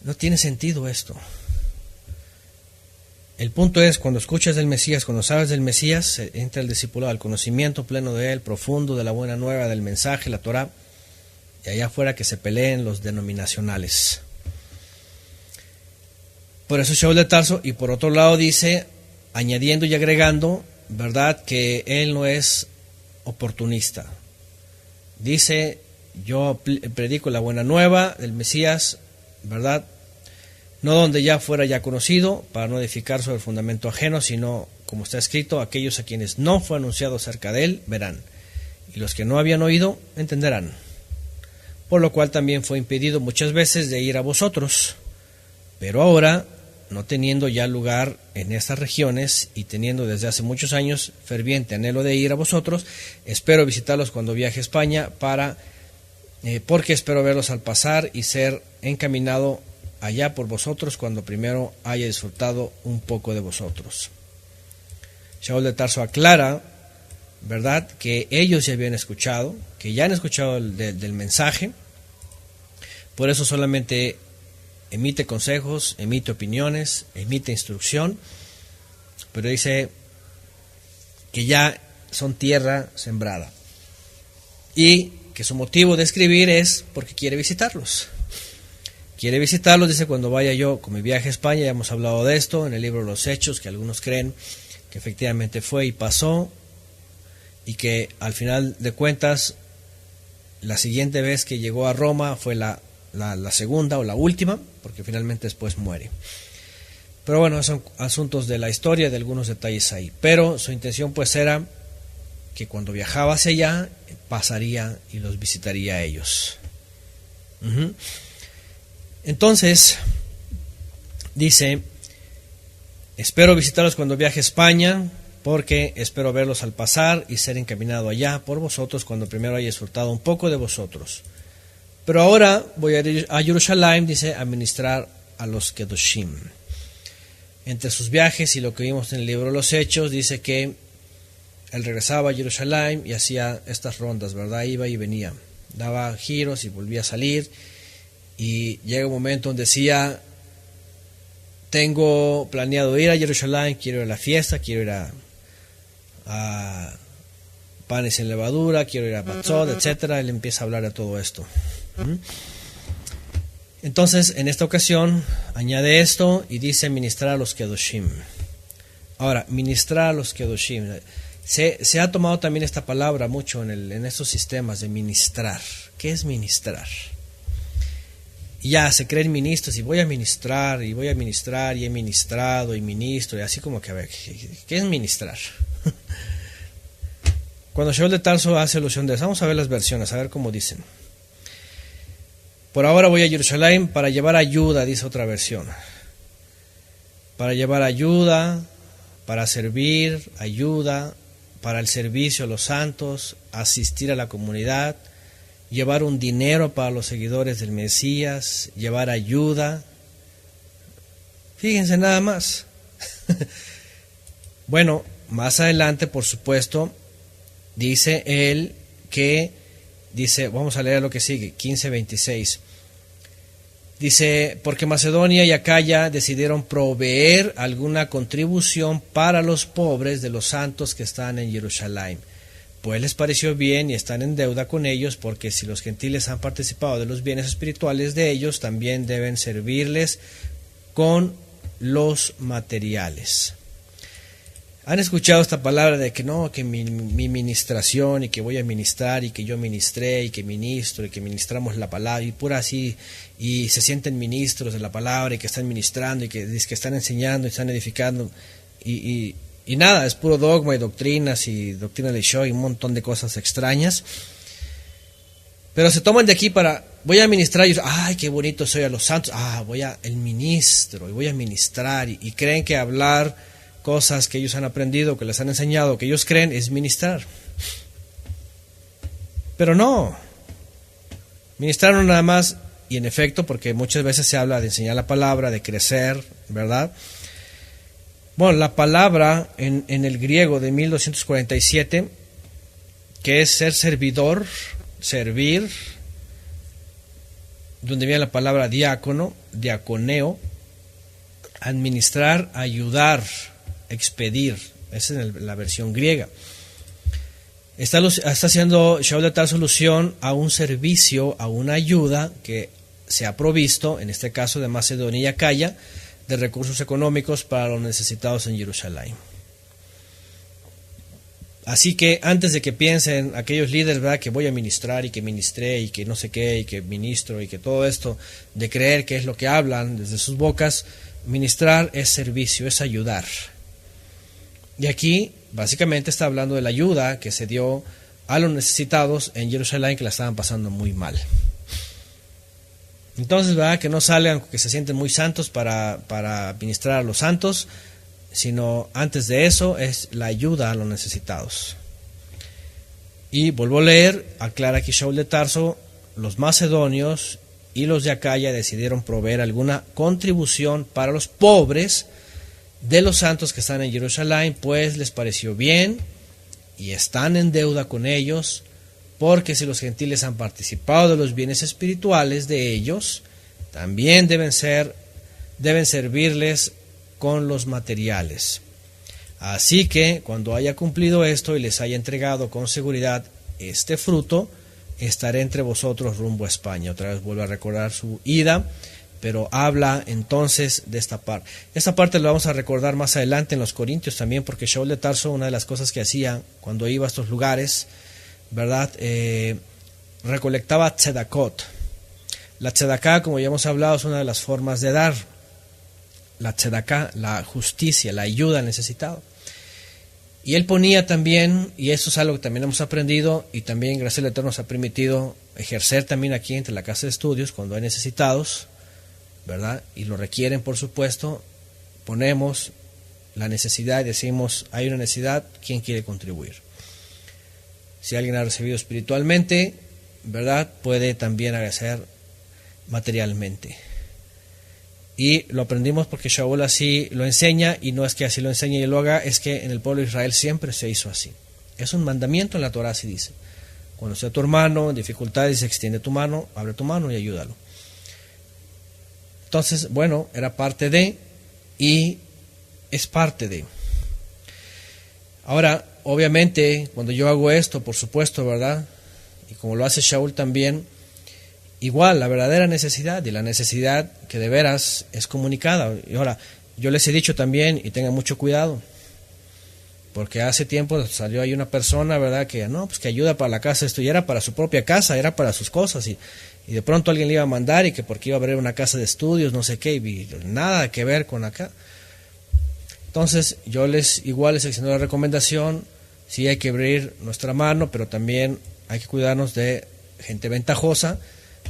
no tiene sentido esto. El punto es, cuando escuchas del Mesías, cuando sabes del Mesías, entra el discipulado, el conocimiento pleno de Él, profundo de la buena nueva, del mensaje, la Torah, y allá afuera que se peleen los denominacionales. Por eso Shaul de Tarso, y por otro lado dice, añadiendo y agregando, ¿verdad?, que él no es oportunista. Dice, yo predico la buena nueva del Mesías, ¿verdad?, no donde ya fuera ya conocido, para no edificar sobre el fundamento ajeno, sino, como está escrito, aquellos a quienes no fue anunciado acerca de él, verán, y los que no habían oído, entenderán. Por lo cual también fue impedido muchas veces de ir a vosotros, pero ahora, no teniendo ya lugar en estas regiones, y teniendo desde hace muchos años ferviente anhelo de ir a vosotros, espero visitarlos cuando viaje a España, porque espero verlos al pasar y ser encaminado allá por vosotros cuando primero haya disfrutado un poco de vosotros. Shaul de Tarso aclara, ¿verdad?, que ellos ya habían escuchado, que ya han escuchado del mensaje, por eso solamente emite consejos, emite opiniones, emite instrucción, pero dice que ya son tierra sembrada y que su motivo de escribir es porque quiere visitarlos. Quiere visitarlos, dice, cuando vaya yo con mi viaje a España. Ya hemos hablado de esto en el libro de los Hechos, que algunos creen que efectivamente fue y pasó, y que al final de cuentas la siguiente vez que llegó a Roma fue la segunda o la última, porque finalmente después muere. Pero bueno, son asuntos de la historia, de algunos detalles ahí. Pero su intención pues era que cuando viajaba hacia allá, pasaría y los visitaría a ellos. Entonces, dice, espero visitarlos cuando viaje a España, porque espero verlos al pasar y ser encaminado allá por vosotros cuando primero haya disfrutado un poco de vosotros. Pero ahora voy a ir a Jerusalén, dice, a ministrar a los Kedoshim. Entre sus viajes y lo que vimos en el libro de los Hechos, dice que él regresaba a Jerusalén y hacía estas rondas, ¿verdad? Iba y venía, daba giros y volvía a salir. Y llega un momento donde decía, tengo planeado ir a Jerusalén, quiero ir a la fiesta, quiero ir a panes en levadura, quiero ir a Matzot, etcétera. Él empieza a hablar de todo esto. Entonces, en esta ocasión, añade esto y dice ministrar a los Kedoshim. Ahora, ministrar a los Kedoshim. Se ha tomado también esta palabra mucho en estos sistemas de ministrar. ¿Qué es ministrar? Y ya se creen ministros y voy a ministrar y he ministrado y ministro y así como que a ver, ¿qué es ministrar? Cuando Shaul de Tarso hace alusión de eso, vamos a ver las versiones, a ver cómo dicen. Por ahora voy a Jerusalén para llevar ayuda, dice otra versión. Para llevar ayuda, para servir, ayuda, para el servicio a los santos, asistir a la comunidad, llevar un dinero para los seguidores del Mesías, llevar ayuda. Fíjense nada más. Bueno, más adelante, por supuesto, dice él que, vamos a leer lo que sigue, 15:26. Dice, porque Macedonia y Acaya decidieron proveer alguna contribución para los pobres de los santos que están en Jerusalén. Pues les pareció bien y están en deuda con ellos, porque si los gentiles han participado de los bienes espirituales de ellos, también deben servirles con los materiales. ¿Han escuchado esta palabra de que no, que mi ministración y que voy a ministrar y que yo ministré y que ministro y que ministramos la palabra y pura así, y se sienten ministros de la palabra y que están ministrando y que están enseñando y están edificando y nada, es puro dogma y doctrinas y doctrina de show y un montón de cosas extrañas? Pero se toman de aquí voy a ministrar y ay, qué bonito soy a los santos, el ministro y voy a ministrar y creen que hablar cosas que ellos han aprendido, que les han enseñado, que ellos creen es ministrar. Pero no, ministrar no nada más, y en efecto, porque muchas veces se habla de enseñar la palabra, de crecer, ¿verdad? Bueno, la palabra en el griego de 1247, que es ser servidor, servir, donde viene la palabra diácono, diaconeo, administrar, ayudar, expedir. Esa es la versión griega. Está haciendo Shaul de Tarso alusión a un servicio, a una ayuda que se ha provisto, en este caso de Macedonia y Acaya, de recursos económicos para los necesitados en Jerusalén. Así que antes de que piensen aquellos líderes, ¿verdad?, que voy a ministrar y que ministré y que no sé qué y que ministro y que todo esto, de creer que es lo que hablan desde sus bocas, ministrar es servicio, es ayudar. Y aquí básicamente está hablando de la ayuda que se dio a los necesitados en Jerusalén que la estaban pasando muy mal. Entonces, ¿verdad?, que no salgan que se sienten muy santos para ministrar a los santos, sino antes de eso es la ayuda a los necesitados. Y vuelvo a leer, aclara aquí Shaul de Tarso, los macedonios y los de Acaya decidieron proveer alguna contribución para los pobres de los santos que están en Jerusalén, pues les pareció bien y están en deuda con ellos, porque si los gentiles han participado de los bienes espirituales de ellos, también deben servirles con los materiales. Así que cuando haya cumplido esto y les haya entregado con seguridad este fruto, estaré entre vosotros rumbo a España. Otra vez vuelvo a recordar su ida, pero habla entonces de esta parte. Esta parte la vamos a recordar más adelante en los Corintios también, porque Shaul de Tarso, una de las cosas que hacía cuando iba a estos lugares, ¿verdad?, recolectaba tzedakot. La tzedaká, como ya hemos hablado, es una de las formas de dar. la tzedaká, la justicia, la ayuda al necesitado. Y él ponía también, y eso es algo que también hemos aprendido, y también gracias al Eterno nos ha permitido ejercer también aquí entre la casa de estudios, cuando hay necesitados, ¿verdad? Y lo requieren, por supuesto, ponemos la necesidad y decimos, hay una necesidad, ¿quién quiere contribuir? Si alguien ha recibido espiritualmente, ¿verdad? Puede también agradecer materialmente. Y lo aprendimos porque Shaul así lo enseña, y no es que así lo enseñe y lo haga, es que en el pueblo de Israel siempre se hizo así. Es un mandamiento en la Torah, así dice. Cuando sea tu hermano en dificultades, extiende tu mano, abre tu mano y ayúdalo. Entonces, bueno, era parte de, y es parte de. Ahora, obviamente, cuando yo hago esto, por supuesto, ¿verdad? Y como lo hace Shaul también, igual, la verdadera necesidad, y la necesidad que de veras es comunicada. Y ahora, yo les he dicho también, y tengan mucho cuidado, porque hace tiempo salió ahí una persona, ¿verdad? Que no, pues que ayuda para la casa, esto ya era para su propia casa, era para sus cosas, y de pronto alguien le iba a mandar, y que porque iba a abrir una casa de estudios, no sé qué, y nada que ver con acá. Entonces, yo les extiendo la recomendación, sí hay que abrir nuestra mano, pero también hay que cuidarnos de gente ventajosa,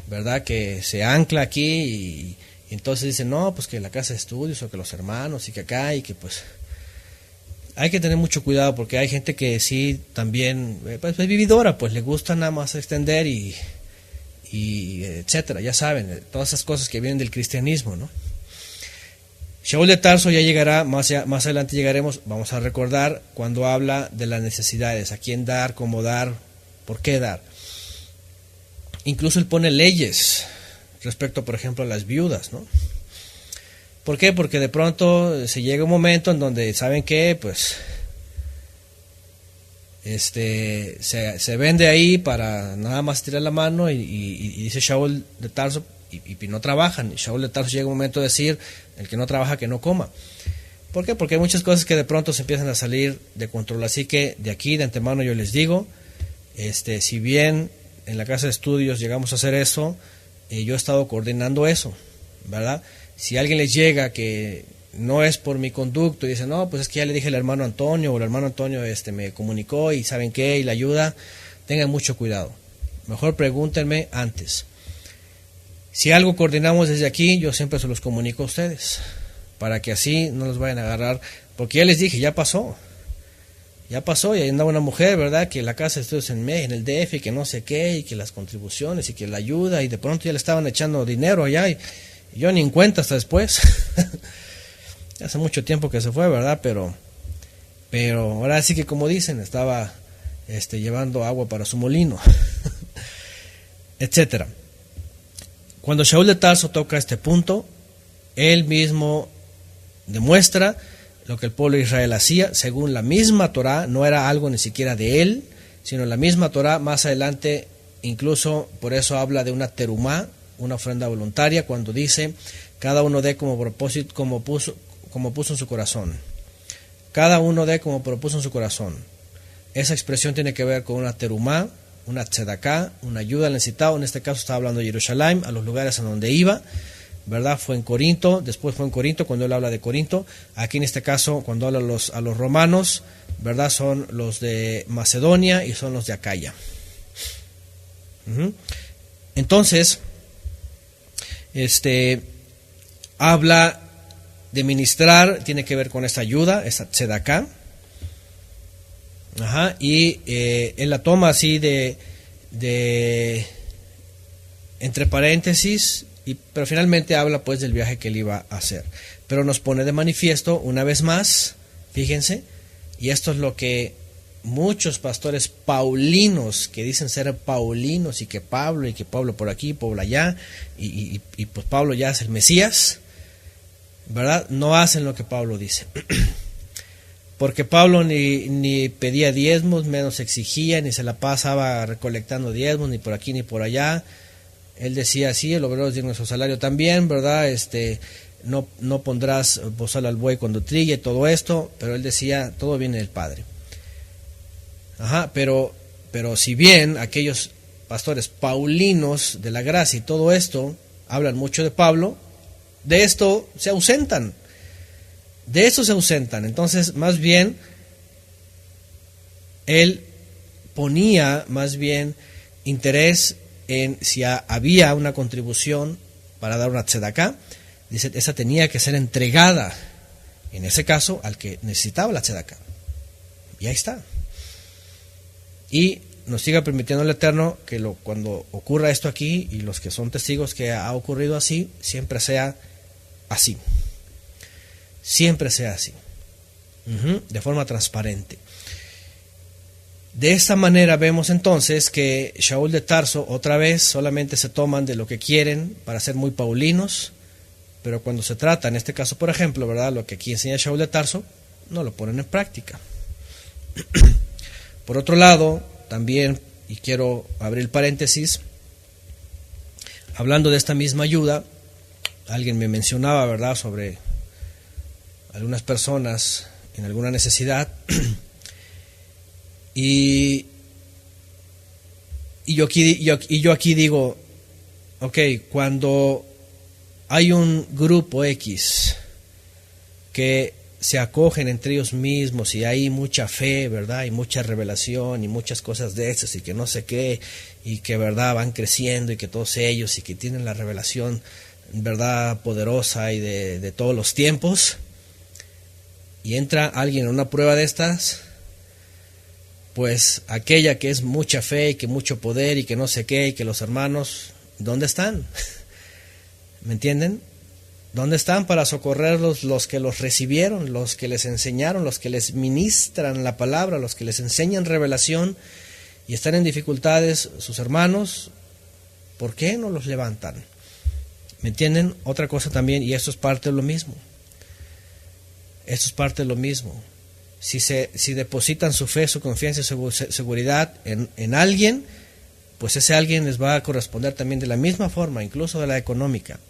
¿verdad? Que se ancla aquí y entonces dicen, no, pues que la casa de estudios o que los hermanos y que acá y que pues hay que tener mucho cuidado porque hay gente que sí también pues, es vividora, pues le gusta nada más extender y etcétera, ya saben, todas esas cosas que vienen del cristianismo, ¿no? Shaul de Tarso ya llegará, más adelante llegaremos, vamos a recordar cuando habla de las necesidades, a quién dar, cómo dar, por qué dar. Incluso él pone leyes respecto, por ejemplo, a las viudas, ¿no? ¿Por qué? Porque de pronto se llega un momento en donde, ¿saben qué? Pues se vende ahí para nada más tirar la mano y dice Shaul de Tarso, y no trabajan. Y Shaul de Tarso llega un momento de decir, el que no trabaja que no coma. ¿Por qué? Porque hay muchas cosas que de pronto se empiezan a salir de control. Así que de aquí, de antemano, yo les digo, si bien en la casa de estudios llegamos a hacer eso, yo he estado coordinando eso, ¿verdad? Si alguien les llega que no es por mi conducto y dice, no, pues es que ya le dije al hermano Antonio, o el hermano Antonio me comunicó y saben qué, y la ayuda, tengan mucho cuidado. Mejor pregúntenme antes. Si algo coordinamos desde aquí, yo siempre se los comunico a ustedes, para que así no los vayan a agarrar, porque ya les dije, ya pasó, y ahí andaba una mujer, ¿verdad? Que la casa de estudios en el DF, y que no sé qué, y que las contribuciones, y que la ayuda, y de pronto ya le estaban echando dinero allá, y yo ni en cuenta hasta después. Hace mucho tiempo que se fue, ¿verdad? Pero ahora sí que como dicen, estaba llevando agua para su molino, etcétera. Cuando Shaul de Tarso toca este punto, él mismo demuestra lo que el pueblo de Israel hacía según la misma Torah, no era algo ni siquiera de él, sino la misma Torah. Más adelante, incluso por eso habla de una terumá, una ofrenda voluntaria, cuando dice, cada uno dé como propósito, como puso en su corazón. Cada uno dé como propuso en su corazón. Esa expresión tiene que ver con una terumá, una tzedaká, una ayuda al necesitado. En este caso está hablando de Jerusalén, a los lugares a donde iba, ¿verdad? Fue en Corinto, después fue en Corinto cuando él habla de Corinto. Aquí en este caso, cuando habla a los romanos, ¿verdad? Son los de Macedonia y son los de Acaya. Entonces, habla de ministrar, tiene que ver con esta ayuda, esta tzedaká. Y él la toma así de entre paréntesis, pero finalmente habla pues del viaje que él iba a hacer. Pero nos pone de manifiesto una vez más, fíjense, y esto es lo que muchos pastores paulinos, que dicen ser paulinos, y que Pablo por aquí, Pablo allá, y pues Pablo ya es el Mesías, ¿verdad? No hacen lo que Pablo dice. Porque Pablo ni pedía diezmos, menos exigía, ni se la pasaba recolectando diezmos, ni por aquí ni por allá. Él decía, sí, el obrero es digno de su salario también, ¿verdad? No pondrás bozal al buey cuando trille y todo esto, pero él decía, todo viene del Padre. Pero si bien aquellos pastores paulinos de la gracia y todo esto hablan mucho de Pablo, de esto se ausentan. de eso se ausentan. Entonces, más bien, él ponía más bien interés en si había una contribución para dar una tzedaká. Dice, esa tenía que ser entregada, en ese caso, al que necesitaba la tzedaká. Y ahí está. Y nos siga permitiendo el Eterno que cuando ocurra esto aquí, y los que son testigos que ha ocurrido así, siempre sea así. Siempre sea así. De forma transparente. De esta manera vemos entonces que Shaul de Tarso otra vez solamente se toman de lo que quieren para ser muy paulinos, pero cuando se trata, en este caso por ejemplo, ¿verdad?, lo que aquí enseña Shaul de Tarso, no lo ponen en práctica. Por otro lado, también, y quiero abrir paréntesis, hablando de esta misma ayuda, alguien me mencionaba, ¿verdad?, sobre algunas personas en alguna necesidad. Y yo aquí digo, ok, cuando hay un grupo X que se acogen entre ellos mismos y hay mucha fe, ¿verdad? Y mucha revelación y muchas cosas de esas y que no sé qué, y que, ¿verdad?, van creciendo y que todos ellos y que tienen la revelación, ¿verdad?, poderosa y de todos los tiempos, y entra alguien en una prueba de estas, pues aquella que es mucha fe y que mucho poder y que no sé qué y que los hermanos, ¿dónde están? ¿Me entienden? ¿Dónde están para socorrerlos los que los recibieron, los que les enseñaron, los que les ministran la palabra, los que les enseñan revelación y están en dificultades sus hermanos? ¿Por qué no los levantan? ¿Me entienden? Otra cosa también, y esto es parte de lo mismo. Esto es parte de lo mismo. Si depositan su fe, su confianza y su seguridad en alguien, pues ese alguien les va a corresponder también de la misma forma, incluso de la económica.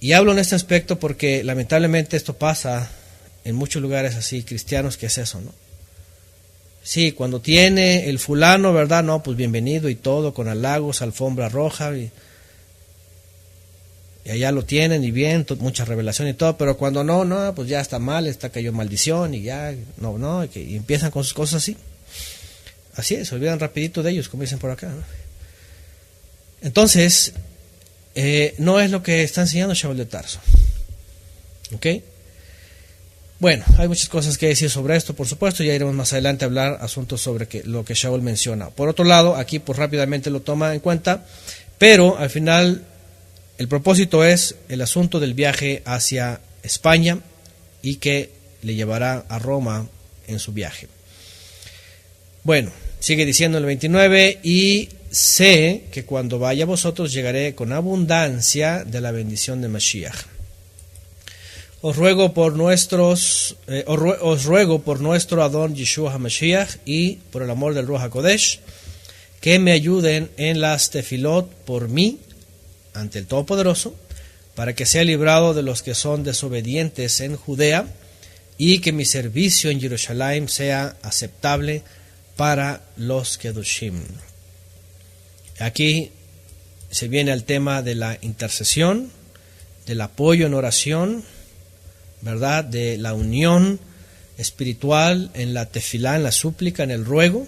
Y hablo en este aspecto porque lamentablemente esto pasa en muchos lugares así cristianos, que es eso, ¿no? Sí, cuando tiene el fulano, ¿verdad? No, pues bienvenido y todo, con halagos, alfombra roja, y allá lo tienen y bien, mucha revelación y todo, pero cuando no, pues ya está mal, cayó maldición y ya, y empiezan con sus cosas así. Así es, se olvidan rapidito de ellos, como dicen por acá, ¿no? Entonces, no es lo que está enseñando Shaul de Tarso. ¿Ok? Bueno, hay muchas cosas que decir sobre esto, por supuesto, ya iremos más adelante a hablar asuntos sobre lo que Shaul menciona. Por otro lado, aquí pues rápidamente lo toma en cuenta, pero al final el propósito es el asunto del viaje hacia España y que le llevará a Roma en su viaje. Bueno, sigue diciendo el 29, y sé que cuando vaya a vosotros llegaré con abundancia de la bendición de Mashiach. Os ruego por nuestro Adón Yeshua HaMashiach y por el amor del Ruach HaKodesh, que me ayuden en las tefilot por mí ante el Todopoderoso, para que sea librado de los que son desobedientes en Judea, y que mi servicio en Jerusalén sea aceptable para los Kedoshim. Aquí se viene al tema de la intercesión, del apoyo en oración, ¿verdad?, de la unión espiritual en la tefilá, en la súplica, en el ruego.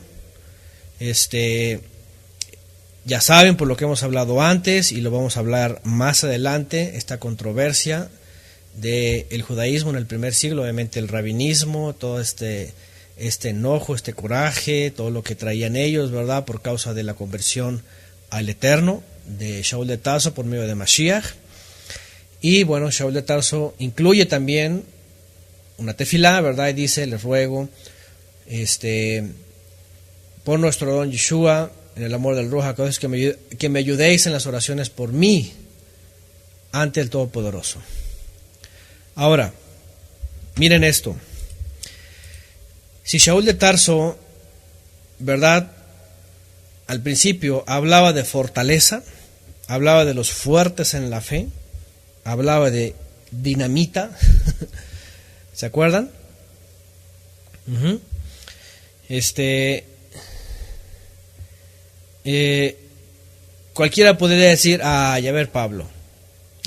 Ya saben, por lo que hemos hablado antes, y lo vamos a hablar más adelante, esta controversia del judaísmo en el primer siglo, obviamente el rabinismo, todo este enojo, este coraje, todo lo que traían ellos, ¿verdad?, por causa de la conversión al Eterno de Shaul de Tarso por medio de Mashiach. Y bueno, Shaul de Tarso incluye también una tefilá, ¿verdad?, y dice, les ruego, por nuestro don Yeshua, en el amor del Ruach HaKodesh, que me ayudéis en las oraciones por mí ante el Todopoderoso. Ahora, miren esto. Si Shaul de Tarso, ¿verdad?, al principio hablaba de fortaleza, hablaba de los fuertes en la fe, hablaba de dinamita, ¿se acuerdan? Cualquiera podría decir, a ver, Pablo,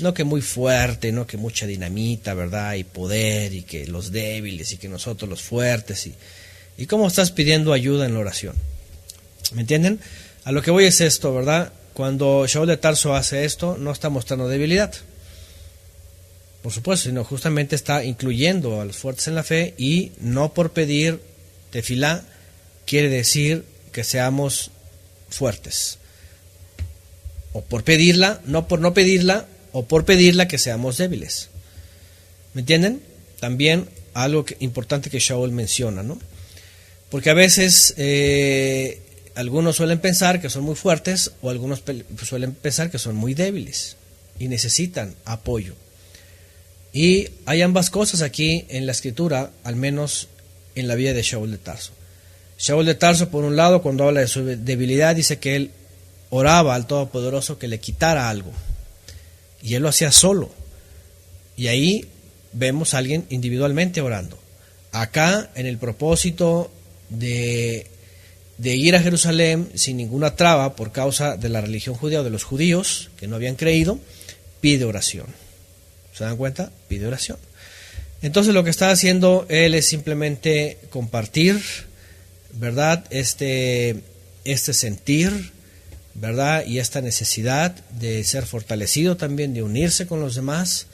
No que muy fuerte, no que mucha dinamita, ¿verdad? Y poder, y que los débiles, y que nosotros los fuertes. ¿Y cómo estás pidiendo ayuda en la oración? ¿Me entienden? A lo que voy es esto, ¿verdad? Cuando Shaul de Tarso hace esto, no está mostrando debilidad, por supuesto, sino justamente está incluyendo a los fuertes en la fe, y no por pedir tefilá quiere decir que seamos fuertes. O por pedirla, no por no pedirla, o por pedirla que seamos débiles. ¿Me entienden? También algo importante que Shaul menciona, ¿no? Porque a veces algunos suelen pensar que son muy fuertes, o algunos suelen pensar que son muy débiles y necesitan apoyo. Y hay ambas cosas aquí en la escritura, al menos en la vida de Shaul de Tarso. Shaul de Tarso, por un lado, cuando habla de su debilidad, dice que él oraba al Todopoderoso que le quitara algo, y él lo hacía solo. Y ahí vemos a alguien individualmente orando. Acá, en el propósito de ir a Jerusalén sin ninguna traba por causa de la religión judía o de los judíos que no habían creído, pide oración. ¿Se dan cuenta? Pide oración. Entonces lo que está haciendo él es simplemente compartir, ¿verdad? Este sentir, ¿verdad? Y esta necesidad de ser fortalecido también, de unirse con los demás,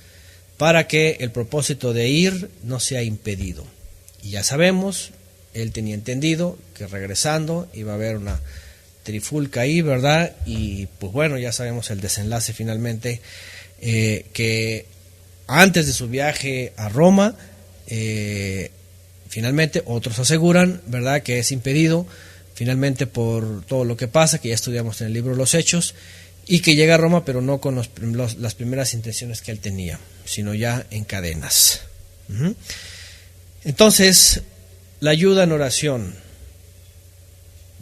para que el propósito de ir no sea impedido. Y ya sabemos, él tenía entendido que regresando iba a haber una trifulca ahí, ¿verdad? Y pues bueno, ya sabemos el desenlace finalmente, que antes de su viaje a Roma, finalmente otros aseguran, ¿verdad?, que es impedido finalmente por todo lo que pasa, que ya estudiamos en el libro de los Hechos, y que llega a Roma, pero no con las primeras intenciones que él tenía, sino ya en cadenas. Entonces, la ayuda en oración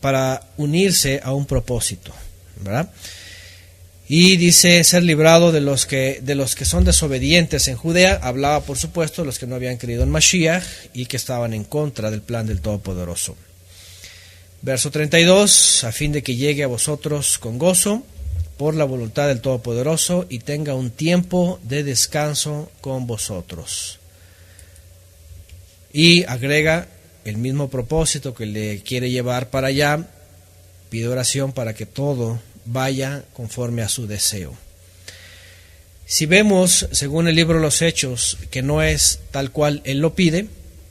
para unirse a un propósito, ¿verdad? Y dice ser librado de los que son desobedientes en Judea. Hablaba, por supuesto, de los que no habían creído en Mashiach y que estaban en contra del plan del Todopoderoso. Verso 32, a fin de que llegue a vosotros con gozo por la voluntad del Todopoderoso y tenga un tiempo de descanso con vosotros. Y agrega el mismo propósito que le quiere llevar para allá, pide oración para que todo vaya conforme a su deseo. Si vemos, según el libro de los Hechos, que no es tal cual él lo pide,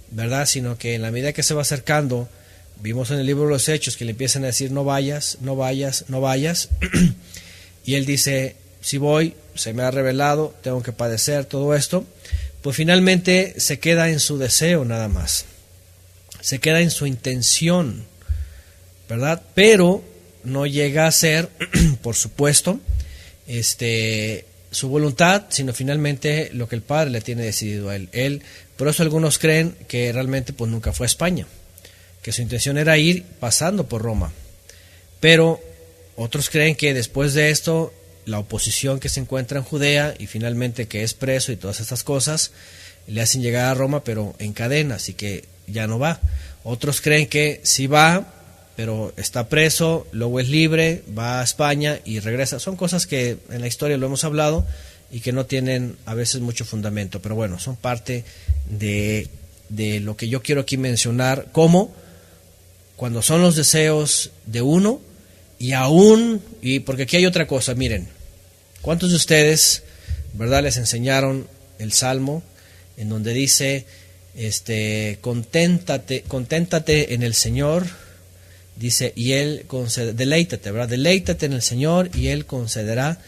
¿verdad?, sino que en la medida que se va acercando, vimos en el libro de los Hechos que le empiezan a decir no vayas, no vayas, no vayas, y él dice, si voy, se me ha revelado, tengo que padecer todo esto, pues finalmente se queda en su deseo nada más, se queda en su intención, ¿verdad? Pero no llega a ser, por supuesto, su voluntad, sino finalmente lo que el Padre le tiene decidido a él. Por eso algunos creen que realmente pues nunca fue a España, que su intención era ir pasando por Roma. Pero otros creen que después de esto, la oposición que se encuentra en Judea y finalmente que es preso y todas estas cosas, le hacen llegar a Roma, pero en cadenas, y que ya no va. Otros creen que sí va, pero está preso, luego es libre, va a España y regresa. Son cosas que en la historia lo hemos hablado y que no tienen a veces mucho fundamento, pero bueno, son parte de lo que yo quiero aquí mencionar, como cuando son los deseos de uno y porque aquí hay otra cosa, miren, ¿cuántos de ustedes, verdad, les enseñaron el Salmo en donde dice, conténtate en el Señor? Dice, y Él concede, deleítate, ¿verdad? Deleítate en el Señor y Él concederá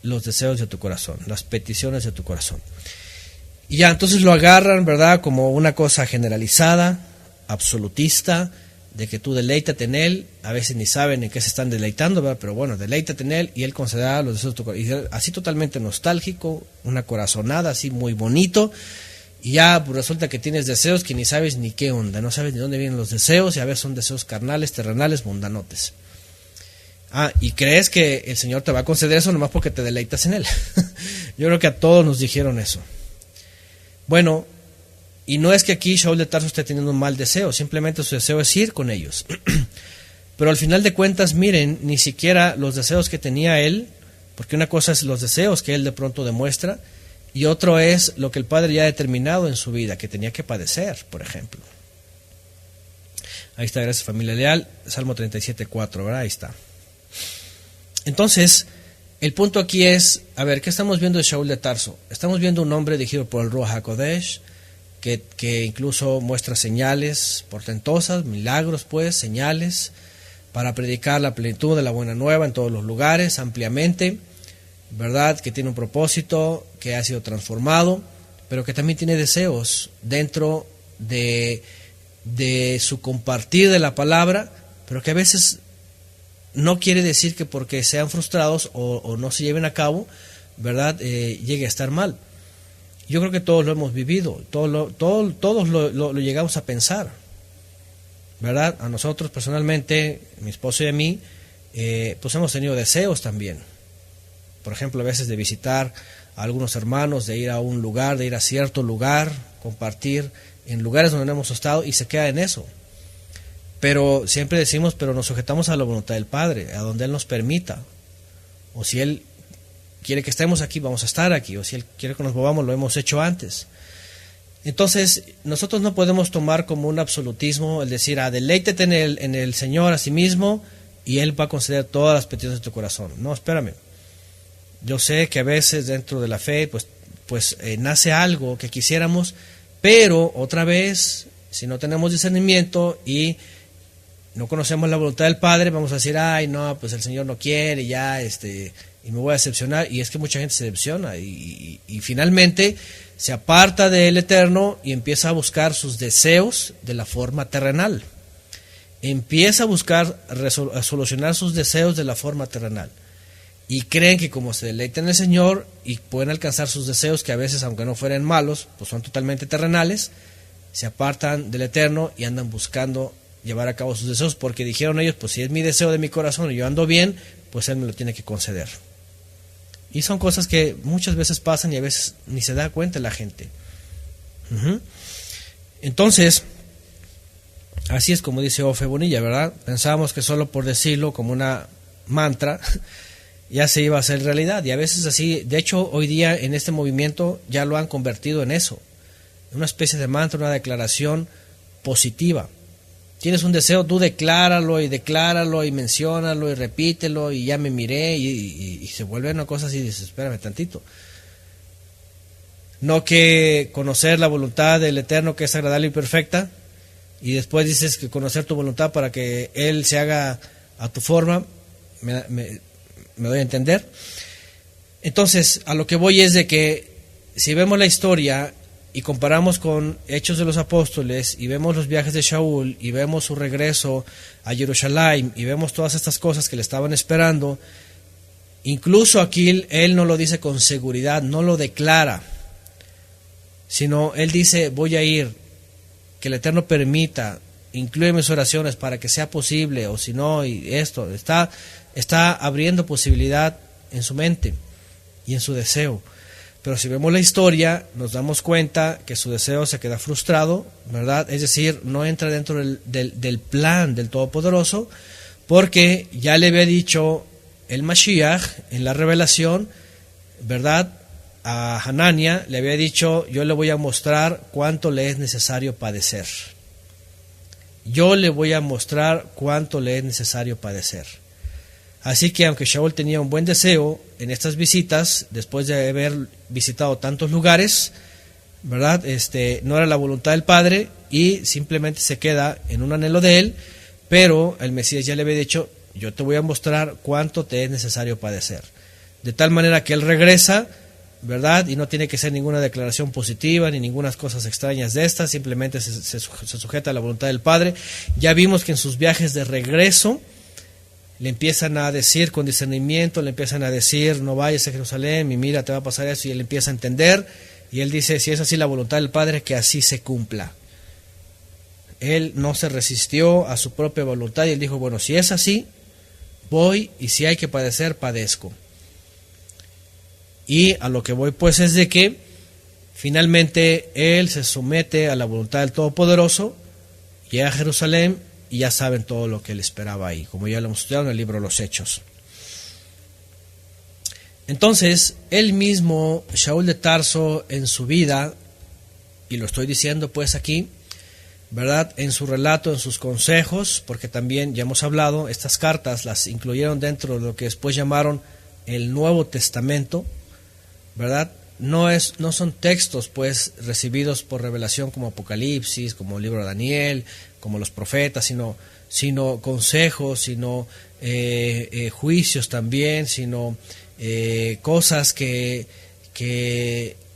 los deseos de tu corazón, las peticiones de tu corazón. Y ya, entonces lo agarran, ¿verdad?, como una cosa generalizada, absolutista, de que tú deleítate en Él. A veces ni saben en qué se están deleitando, ¿verdad? Pero bueno, deleítate en Él y Él concederá los deseos de tu corazón. Y así totalmente nostálgico, una corazonada así muy bonito. Y ya pues resulta que tienes deseos que ni sabes ni qué onda, no sabes ni dónde vienen los deseos, y a veces son deseos carnales, terrenales, mundanotes. Y crees que el Señor te va a conceder eso nomás porque te deleitas en Él. Yo creo que a todos nos dijeron eso. Bueno, y no es que aquí Shaul de Tarso esté teniendo un mal deseo, simplemente su deseo es ir con ellos. Pero al final de cuentas, miren, ni siquiera los deseos que tenía él Porque una cosa es los deseos que él de pronto demuestra, y otro es lo que el Padre ya ha determinado en su vida, que tenía que padecer, por ejemplo. Ahí está, gracias familia leal, Salmo 37:4, ¿verdad? Ahí está. Entonces, el punto aquí es, a ver, ¿qué estamos viendo de Shaul de Tarso? Estamos viendo un hombre dirigido por el Ruach HaKodesh, que incluso muestra señales portentosas, milagros pues, señales, para predicar la plenitud de la buena nueva en todos los lugares, ampliamente, ¿verdad? Que tiene un propósito, que ha sido transformado, pero que también tiene deseos dentro de su compartir de la palabra, pero que a veces no quiere decir que porque sean frustrados o no se lleven a cabo, ¿verdad? Llegue a estar mal. Yo creo que todos lo hemos vivido, todos lo llegamos a pensar, ¿verdad? A nosotros personalmente, mi esposo y a mí, pues hemos tenido deseos también. Por ejemplo, a veces de visitar a algunos hermanos, de ir a un lugar, de ir a cierto lugar, compartir en lugares donde no hemos estado, y se queda en eso. Pero siempre decimos, pero nos sujetamos a la voluntad del Padre, a donde Él nos permita. O si Él quiere que estemos aquí, vamos a estar aquí. O si Él quiere que nos movamos, lo hemos hecho antes. Entonces, nosotros no podemos tomar como un absolutismo el decir, deleítete en el Señor a sí mismo y Él va a conceder todas las peticiones de tu corazón. No, espérame. Yo sé que a veces dentro de la fe, pues nace algo que quisiéramos, pero otra vez, si no tenemos discernimiento y no conocemos la voluntad del Padre, vamos a decir, no, pues el Señor no quiere, ya, y me voy a decepcionar. Y es que mucha gente se decepciona y finalmente se aparta del Eterno y empieza a buscar sus deseos de la forma terrenal. Empieza a buscar a solucionar sus deseos de la forma terrenal. Y creen que como se deleitan en el Señor y pueden alcanzar sus deseos, que a veces, aunque no fueran malos, pues son totalmente terrenales, se apartan del Eterno y andan buscando llevar a cabo sus deseos, porque dijeron ellos, pues si es mi deseo de mi corazón y yo ando bien, pues Él me lo tiene que conceder. Y son cosas que muchas veces pasan y a veces ni se da cuenta la gente. Entonces, así es como dice Ofe Bonilla, ¿verdad? Pensábamos que solo por decirlo como una mantra ya se iba a hacer realidad, y a veces así. De hecho, hoy día en este movimiento ya lo han convertido en eso, una especie de mantra, una declaración positiva. Tienes un deseo, tú decláralo y menciónalo y repítelo y ya me miré, y se vuelve una cosa así. Dices, espérame tantito. No que conocer la voluntad del Eterno, que es agradable y perfecta, y después dices que conocer tu voluntad para que Él se haga a tu forma. Me doy a entender. Entonces, a lo que voy es de que si vemos la historia y comparamos con Hechos de los Apóstoles y vemos los viajes de Shaul y vemos su regreso a Jerusalén y vemos todas estas cosas que le estaban esperando, incluso aquí él no lo dice con seguridad, no lo declara, sino él dice, voy a ir, que el Eterno permita, incluye mis oraciones para que sea posible, o si no, y esto, está abriendo posibilidad en su mente y en su deseo. Pero si vemos la historia, nos damos cuenta que su deseo se queda frustrado, ¿verdad? Es decir, no entra dentro del plan del Todopoderoso, porque ya le había dicho el Mashiach en la revelación, ¿verdad? A Hanania le había dicho, yo le voy a mostrar cuánto le es necesario padecer. Yo le voy a mostrar cuánto le es necesario padecer. Así que aunque Shaul tenía un buen deseo en estas visitas, después de haber visitado tantos lugares, ¿verdad? No era la voluntad del Padre y simplemente se queda en un anhelo de él, pero el Mesías ya le había dicho, yo te voy a mostrar cuánto te es necesario padecer. De tal manera que él regresa, ¿verdad? Y no tiene que ser ninguna declaración positiva ni ninguna cosas extrañas de estas, simplemente se sujeta a la voluntad del Padre. Ya vimos que en sus viajes de regreso le empiezan a decir con discernimiento, le empiezan a decir, no vayas a Jerusalén, y mira, te va a pasar eso, y él empieza a entender, y él dice, si es así la voluntad del Padre, que así se cumpla. Él no se resistió a su propia voluntad, y él dijo, bueno, si es así, voy, y si hay que padecer, padezco. Y a lo que voy pues es de que finalmente él se somete a la voluntad del Todopoderoso, llega a Jerusalén, y ya saben todo lo que él esperaba ahí, como ya lo hemos estudiado en el libro de los Hechos. Entonces, él mismo, Shaul de Tarso, en su vida, y lo estoy diciendo pues aquí, ¿verdad? En su relato, en sus consejos, porque también ya hemos hablado, estas cartas las incluyeron dentro de lo que después llamaron el Nuevo Testamento, ¿verdad? No son textos pues recibidos por revelación como Apocalipsis, como el libro de Daniel, como los profetas, sino consejos, sino juicios también, sino cosas que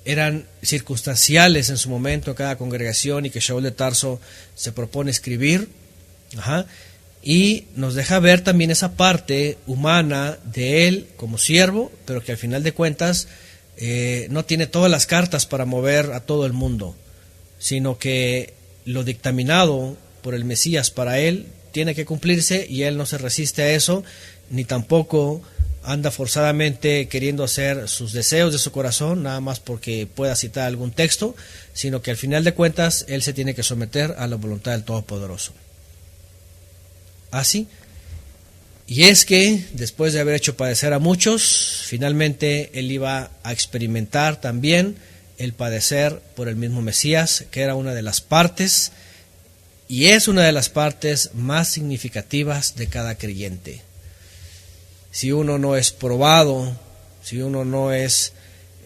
eran circunstanciales en su momento en cada congregación y que Shaul de Tarso se propone escribir. Y nos deja ver también esa parte humana de él como siervo, pero que al final de cuentas no tiene todas las cartas para mover a todo el mundo, sino que lo dictaminado por el Mesías para él tiene que cumplirse, y él no se resiste a eso, ni tampoco anda forzadamente queriendo hacer sus deseos de su corazón, nada más porque pueda citar algún texto, sino que al final de cuentas él se tiene que someter a la voluntad del Todopoderoso. Así. Y es que después de haber hecho padecer a muchos, finalmente él iba a experimentar también el padecer por el mismo Mesías, que era una de las partes, y es una de las partes más significativas de cada creyente. Si uno no es probado, si uno no es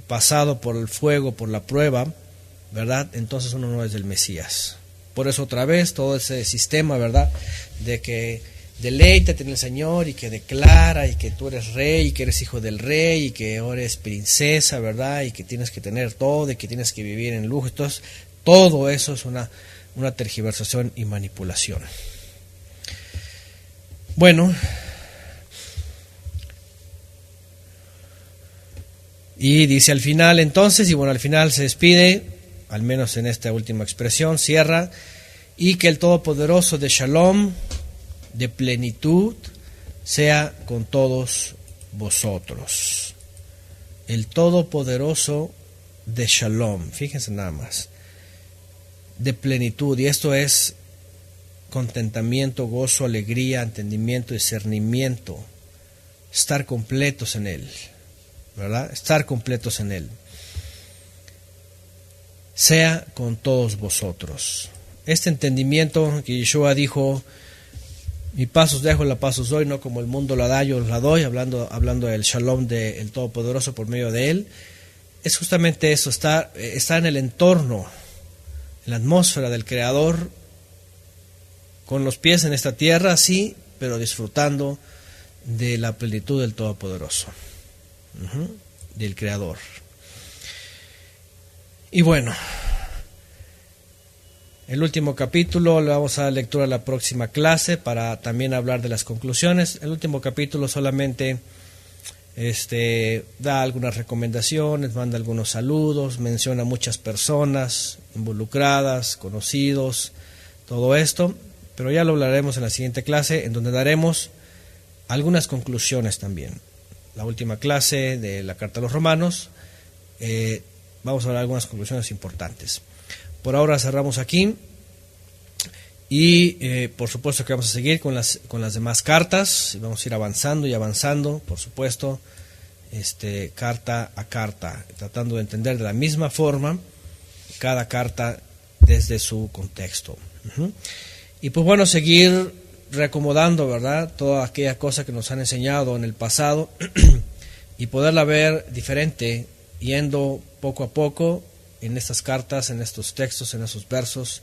pasado por el fuego, por la prueba, ¿verdad? Entonces uno no es del Mesías. Por eso otra vez todo ese sistema, ¿verdad? De que deleítate en el Señor y que declara y que tú eres rey y que eres hijo del rey y que ahora eres princesa, ¿verdad? Y que tienes que tener todo y que tienes que vivir en lujo. Entonces, todo eso es una tergiversación y manipulación. Bueno, y dice al final entonces, y bueno, al final se despide, al menos en esta última expresión, cierra, y que el Todopoderoso de Shalom, de plenitud, sea con todos vosotros. El Todopoderoso de Shalom, fíjense nada más, de plenitud, y esto es contentamiento, gozo, alegría, entendimiento, discernimiento, estar completos en Él, ¿verdad? Estar completos en Él. Sea con todos vosotros. Este entendimiento que Yeshua dijo, mi paz os dejo, la paz os doy, no como el mundo la da, yo os la doy, hablando del Shalom del Todopoderoso por medio de Él, es justamente eso, está en el entorno, en la atmósfera del Creador, con los pies en esta tierra, sí, pero disfrutando de la plenitud del Todopoderoso, del Creador. Y bueno, el último capítulo le vamos a dar lectura a la próxima clase para también hablar de las conclusiones. El último capítulo solamente da algunas recomendaciones, manda algunos saludos, menciona muchas personas involucradas, conocidos, todo esto, pero ya lo hablaremos en la siguiente clase, en donde daremos algunas conclusiones también. La última clase de la Carta a los Romanos, vamos a ver algunas conclusiones importantes. Por ahora cerramos aquí y por supuesto que vamos a seguir con las demás cartas y vamos a ir avanzando y avanzando, por supuesto, carta a carta, tratando de entender de la misma forma cada carta desde su contexto. Y pues bueno, seguir reacomodando, ¿verdad?, toda aquella cosa que nos han enseñado en el pasado y poderla ver diferente, yendo poco a poco en estas cartas, en estos textos, en esos versos,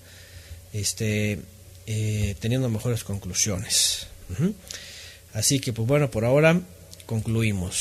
teniendo mejores conclusiones. Así que pues bueno, por ahora concluimos.